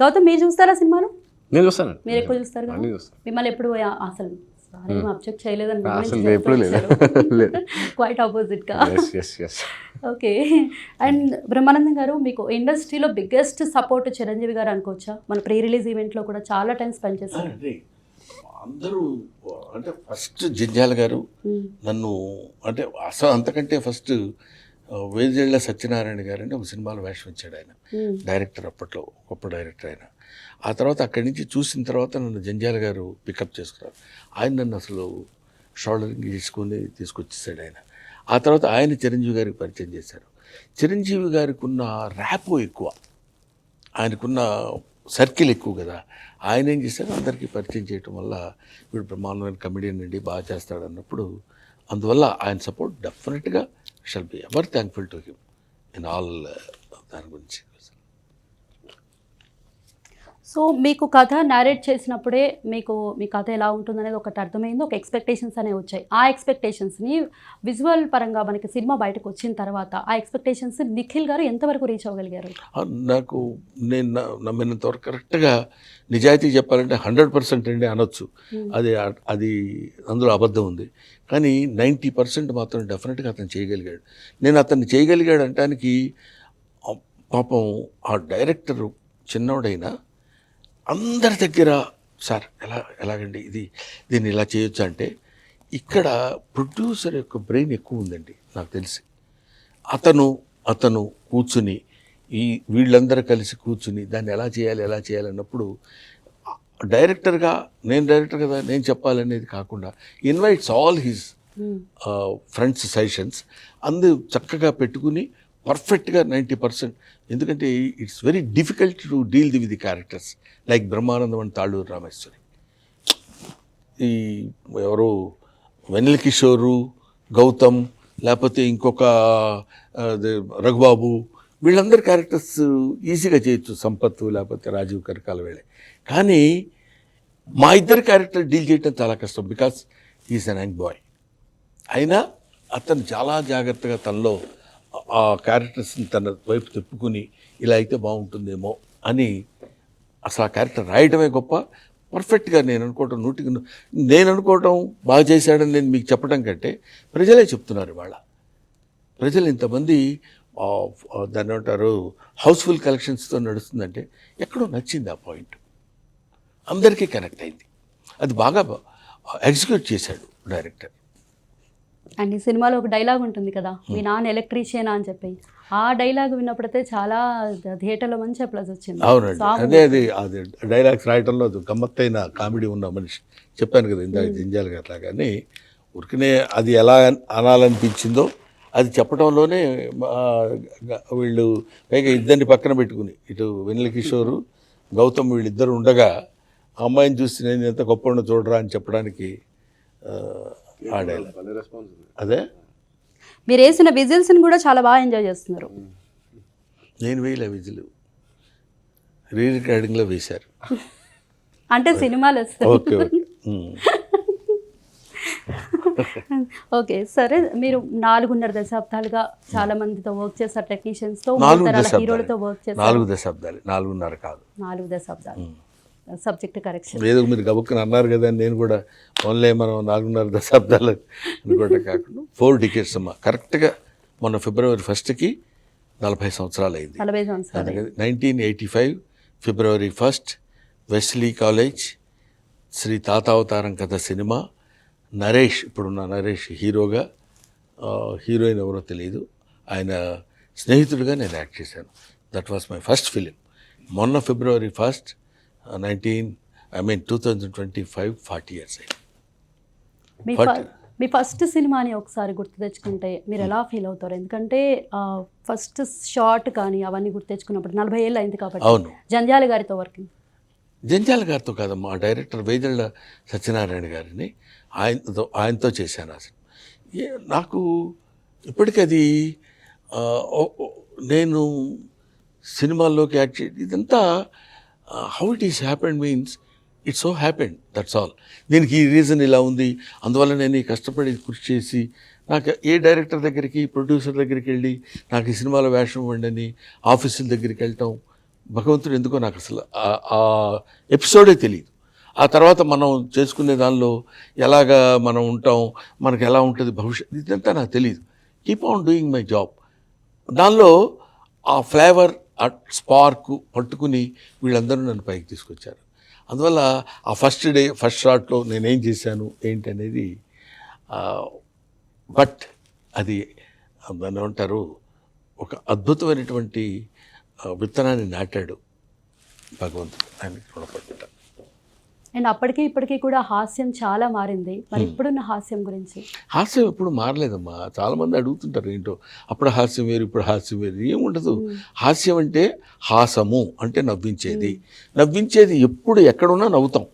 గౌతమ్ మీరు చూస్తారా సినిమాలు? నేను చూస్తాను, మీరు ఎక్కువ చూస్తారు కదా, అన్నీ చూస్తాను. మిమ్మల్ని ఎప్పుడు అసలు సార్ ఏం అబ్జెక్ట్ చేయలేదని అసలు ఎప్పుడు లేదు. లేదు. క్వైట్ ఆపోజిట్ గా. ఎస్. ఓకే. అండ్ బ్రహ్మానందం గారు, మీకు ఇండస్ట్రీలో బిగ్గెస్ట్ సపోర్ట్ చిరంజీవి గారు అనుకోవచ్చా? మన ప్రీ రిలీజ్ ఈవెంట్ లో కూడా చాలా టైం స్పెండ్ చేశారు. అందరూ అంటే ఫస్ట్ జంజాల గారు నన్ను అంటే అసలు అంతకంటే ఫస్ట్ వేజేళ్ల సత్యనారాయణ గారు అంటే ఒక సినిమాలో వేషం ఇచ్చాడు ఆయన, డైరెక్టర్, అప్పట్లో గొప్ప డైరెక్టర్ ఆయన. ఆ తర్వాత అక్కడి నుంచి చూసిన తర్వాత నన్ను జంజాల గారు పికప్ చేసుకున్నారు. ఆయన నన్ను అసలు షోల్డరింగ్ చేసుకొని తీసుకొచ్చేసాడు ఆయన. ఆ తర్వాత ఆయన చిరంజీవి గారికి పరిచయం చేశారు. చిరంజీవి గారికి ఉన్న ర్యాపో ఎక్కువ, ఆయనకున్న సర్కిల్ ఎక్కువ కదా. ఆయన ఏం చేశారు, అందరికీ పరిచయం చేయటం వల్ల వీడు బ్రహ్మాండమైన కమెడియన్ అండి, బాగా చేస్తాడు అన్నప్పుడు, అందువల్ల ఆయన సపోర్ట్ డెఫినెట్గా shall be ever thankful to him in all దాని గురించి. సో మీకు కథ నారేట్ చేసినప్పుడే మీకు మీ కథ ఎలా ఉంటుందనేది ఒకటి అర్థమైంది, ఒక ఎక్స్పెక్టేషన్స్ అనేవి వచ్చాయి. ఆ ఎక్స్పెక్టేషన్స్ని విజువల్ పరంగా మనకి సినిమా బయటకు వచ్చిన తర్వాత ఆ ఎక్స్పెక్టేషన్స్ నిఖిల్ గారు ఎంతవరకు రీచ్ అవ్వగలిగారు? నాకు నేను నమ్మినంతవరకు కరెక్ట్గా నిజాయితీ చెప్పాలంటే 100% అండి అనొచ్చు. అది అందులో అబద్ధం ఉంది, కానీ 90% మాత్రం డెఫినెట్గా అతను చేయగలిగాడు. నేను అతన్ని చేయగలిగాడు అంటానికి పాపం ఆ డైరెక్టరు చిన్నోడైనా అందరి దగ్గర సార్ ఎలాగండి దీన్ని ఇలా చేయొచ్చు అంటే, ఇక్కడ ప్రొడ్యూసర్ యొక్క బ్రెయిన్ ఎక్కువ ఉందండి నాకు తెలిసి. అతను కూర్చుని వీళ్ళందరూ కలిసి కూర్చుని దాన్ని ఎలా చేయాలి అన్నప్పుడు డైరెక్టర్గా నేను డైరెక్టర్ కదా నేను చెప్పాలనేది కాకుండా invites all his friends suggestions చక్కగా పెట్టుకుని పర్ఫెక్ట్గా 90%. ఎందుకంటే it's very difficult to deal with the characters like Brahmanandam and Talluru Rameshwari, ఈ ఎవరు వెన్నెల కిషోరు, గౌతమ్, లేకపోతే ఇంకొక రఘుబాబు, వీళ్ళందరి క్యారెక్టర్స్ ఈజీగా చేయొచ్చు, సంపత్తు లేకపోతే రాజీవ్ కరకాలవేళ. కానీ మా ఇద్దరు క్యారెక్టర్ డీల్ చేయడం చాలా కష్టం, because is an young boy. అయినా అతను చాలా జాగ్రత్తగా తనలో ఆ క్యారెక్టర్స్ని తన వైపు తిప్పుకుని ఇలా అయితే బాగుంటుందేమో అని అసలు ఆ క్యారెక్టర్ రాయటమే గొప్ప. పర్ఫెక్ట్గా నేను అనుకోవటం బాగా చేశాడని నేను మీకు చెప్పడం కంటే ప్రజలే చెప్తున్నారు. ఇవాళ ప్రజలు ఇంతమంది దాన్ని ఏమంటారు హౌస్ఫుల్ కలెక్షన్స్తో నడుస్తుందంటే ఎక్కడో నచ్చింది ఆ పాయింట్, అందరికీ కనెక్ట్ అయింది. అది బాగా ఎగ్జిక్యూట్ చేశాడు డైరెక్టర్. అండ్ ఈ సినిమాలో ఒక డైలాగ్ ఉంటుంది కదా, మీ నాన్న ఎలక్ట్రీషియన్ అని చెప్పి, ఆ డైలాగ్ విన్నప్పుడైతే చాలా థియేటర్లో మంచి అప్లాజ్ వచ్చింది. అవునండి, అది డైలాగ్స్ రాయటంలో గమ్మత్తైన కామెడీ ఉన్న మనిషి. చెప్పాను కదా ఇందాక జంజాల్ గారు లాగా. కానీ ఉరికినే అది ఎలా అనాలనిపించిందో అది చెప్పడంలోనే వీళ్ళు పైగా ఇద్దరిని పక్కన పెట్టుకుని, ఇటు వెన్నెల కిషోరు, గౌతమ్ వీళ్ళిద్దరు ఉండగా ఆ అమ్మాయిని చూసి నేను ఎంత గొప్ప చూడరా అని చెప్పడానికి ఆ డైలాగ్. అదే మీరు వేసిన విజిల్స్ని కూడా చాలా బాగా ఎంజాయ్ చేస్తున్నారు. నేను వేయలే విజిల్, రీ రికార్డింగ్లో వేశారు. అంటే సినిమాలు ఓకే ఓకే సరే. మీరు 4.5 దశాబ్దాలుగా చాలా మందితో వర్క్ చేస్తారు, టెక్నీషియన్స్తో, హీరోలతో వర్క్ చేస్తారు. 4 దశాబ్దాలు, 4.5 కాదు, 4 దశాబ్దాలు. సబ్జెక్ట్ కరెక్షన్ ఏదో మీరు గబుక్కుని అన్నారు కదా, నేను కూడా ఓన్లీ మనం 4.5 దశాబ్దాలు అనుకోవటం కాకుండా 4 decades అమ్మా. కరెక్ట్గా మొన్న February 1st 40 సంవత్సరాలు అయింది. 40 సంవత్సరాలు. 1985 February 1st Wesley college, Shri Tatavataram కథ సినిమా. నరేష్, ఇప్పుడున్న నరేష్ హీరోగా, హీరోయిన్ ఎవరో తెలియదు, ఆయన స్నేహితుడిగా నేను యాక్ట్ చేశాను. That was my first film. మొన్న February 1st 2025 40 years అయింది. మీ ఫస్ట్ సినిమాని ఒకసారి గుర్తు తెచ్చుకుంటే మీరు ఎలా ఫీల్ అవుతారు? ఎందుకంటే ఫస్ట్ షార్ట్ కానీ అవన్నీ గుర్తు తెచ్చుకున్నప్పుడు 40 ఏళ్ళు అయింది కాబట్టి. అవును, జంజాల గారితో వర్కింగ్. జంజాల గారితో కాదమ్మా, డైరెక్టర్ వేజళ్ళ సత్యనారాయణ గారిని ఆయనతో చేశాను అసలు. నాకు ఇప్పటికది నేను సినిమాల్లోకి యాక్ట్ చేసి ఇదంతా how it is happened means it's so happened, that's all. దీనికి ఈ రీజన్ ఇలా ఉంది, అందువల్ల నేను కష్టపడి కృషి చేసి నాకు ఏ డైరెక్టర్ దగ్గరికి, ప్రొడ్యూసర్ దగ్గరికి వెళ్ళి నాకు ఈ సినిమాలో వేషం ఇవ్వండి అని ఆఫీసుల దగ్గరికి వెళ్ళటం భగవంతుడు ఎందుకో నాకు అసలు ఆ ఎపిసోడే తెలియదు. ఆ తర్వాత మనం చేసుకునే దానిలో ఎలాగా మనం ఉంటాం, మనకు ఎలా ఉంటుంది భవిష్యత్తు, ఇదంతా నాకు తెలియదు. Keep on doing my job. దానిలో ఆ ఫ్లేవర్, ఆ స్పార్క్ పట్టుకుని వీళ్ళందరూ నన్ను పైకి తీసుకొచ్చారు. అందువల్ల ఆ ఫస్ట్ డే ఫస్ట్ షాట్లో నేనేం చేశాను ఏంటి అనేది, బట్ అది దాన్ని ఏమంటారు, ఒక అద్భుతమైనటువంటి విత్తనాన్ని నాటాడు భగవంతుడు. ఆయనకి రుణపడ్డాడు. అండ్ అప్పటికి ఇప్పటికీ కూడా హాస్యం చాలా మారింది. మరి ఇప్పుడున్న హాస్యం గురించి? హాస్యం ఎప్పుడు మారలేదమ్మా. చాలామంది అడుగుతుంటారు ఏంటో, అప్పుడు హాస్యం వేరు ఇప్పుడు హాస్యం వేరు. ఏముండదు. హాస్యం అంటే హాసము అంటే నవ్వించేది. నవ్వించేది ఎప్పుడు ఎక్కడున్నా నవ్వుతాం.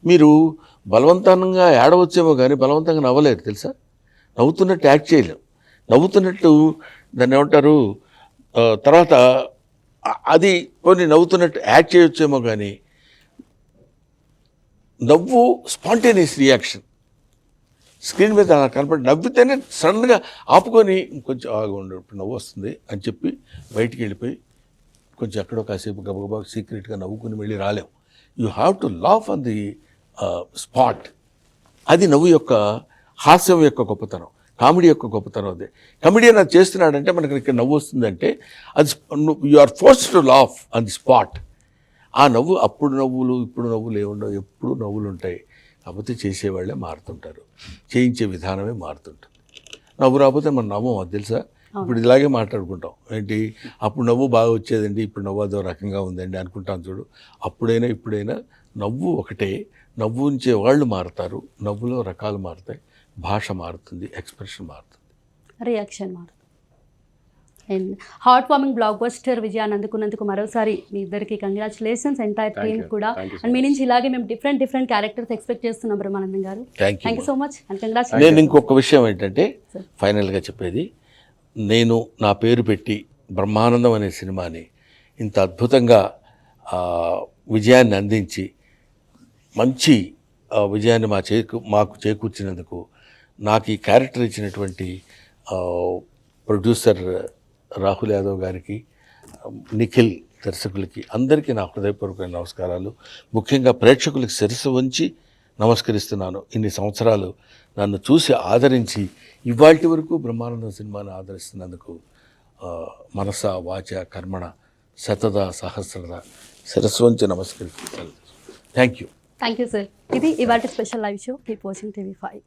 మీరు బలవంతంగా ఏడవచ్చేమో కానీ బలవంతంగా నవ్వలేరు తెలుసా. నవ్వుతున్నట్టు యాక్ట్ చేయలేం. నవ్వుతున్నట్టు దాన్ని ఏమంటారు, తర్వాత అది కొన్ని నవ్వుతున్నట్టు యాక్ట్ చేయొచ్చేమో కానీ నవ్వు స్పాంటేనియస్ రియాక్షన్. స్క్రీన్ మీద అలా కనపడి నవ్వితేనే సడన్గా ఆపుకొని కొంచెం ఆగండి ఇప్పుడు నవ్వు వస్తుంది అని చెప్పి బయటికి వెళ్ళిపోయి కొంచెం ఎక్కడో కాసేపు గబగబా సీక్రెట్గా నవ్వుకుని వెళ్ళి రాలేం. You have to laugh on the spot. అది నవ్వు యొక్క, హాస్యం యొక్క గొప్పతనం, కామెడీ యొక్క గొప్పతనం. అదే కమెడియన్ అది చేస్తున్నాడంటే మనకి ఇక్కడ నవ్వు వస్తుందంటే అది you are force to laugh on the spot. ఆ నవ్వు, అప్పుడు నవ్వులు ఇప్పుడు నవ్వులు ఏముండవు, ఎప్పుడు నవ్వులు ఉంటాయి. కాకపోతే చేసేవాళ్ళే మారుతుంటారు, చేయించే విధానమే మారుతుంటుంది. నవ్వు రాకపోతే మనం నవ్వం, అది తెలుసా. ఇప్పుడు ఇలాగే మాట్లాడుకుంటాం ఏంటి, అప్పుడు నవ్వు బాగా వచ్చేదండి ఇప్పుడు నవ్వు అదో రకంగా ఉందండి అనుకుంటాం చూడు. అప్పుడైనా ఇప్పుడైనా నవ్వు ఒకటే. నవ్వు ఉంచే వాళ్ళు మారుతారు, నవ్వులో రకాలు మారుతాయి, భాష మారుతుంది, ఎక్స్ప్రెషన్ మారుతుంది, రియాక్షన్ మారుతుంది. And heart warming block buster విజయాన్ని అందుకున్నందుకు మరోసారి మీ ఇద్దరికి కంగ్రాచులేషన్స్, ఎంటైర్ టీమ్ కూడా. అండ్ మీ నుంచి ఇలాగే మేము డిఫరెంట్ క్యారెక్టర్స్ ఎక్స్పెక్ట్ చేస్తున్నాం బ్రహ్మానందం గారు. Thank you so much and congratulations. నేను ఇంకొక విషయం ఏంటంటే ఫైనల్గా చెప్పేది, నేను నా పేరు పెట్టి బ్రహ్మానందం అనే సినిమాని ఇంత అద్భుతంగా విజయాన్ని అందించి మంచి విజయాన్ని మాకు చేకూర్చినందుకు నాకు ఈ క్యారెక్టర్ ఇచ్చినటువంటి ప్రొడ్యూసర్ రాహుల్ యాదవ్ గారికి, నిఖిల్ దర్శకులకి, అందరికీ నా హృదయపూర్వకమైన నమస్కారాలు. ముఖ్యంగా ప్రేక్షకులకి శిరస్సు వంచి నమస్కరిస్తున్నాను. ఇన్ని సంవత్సరాలు నన్ను చూసి ఆదరించి ఇవాల్టి వరకు బ్రహ్మానందం సినిమాను ఆదరిస్తున్నందుకు మనస వాచ కర్మణ శతదా సహస్రదా శిరస్సు వంచి నమస్కరిస్తున్నాను. Thank you. Thank you sir. ఇది ఇవాళ special live show. Keep watching TV5.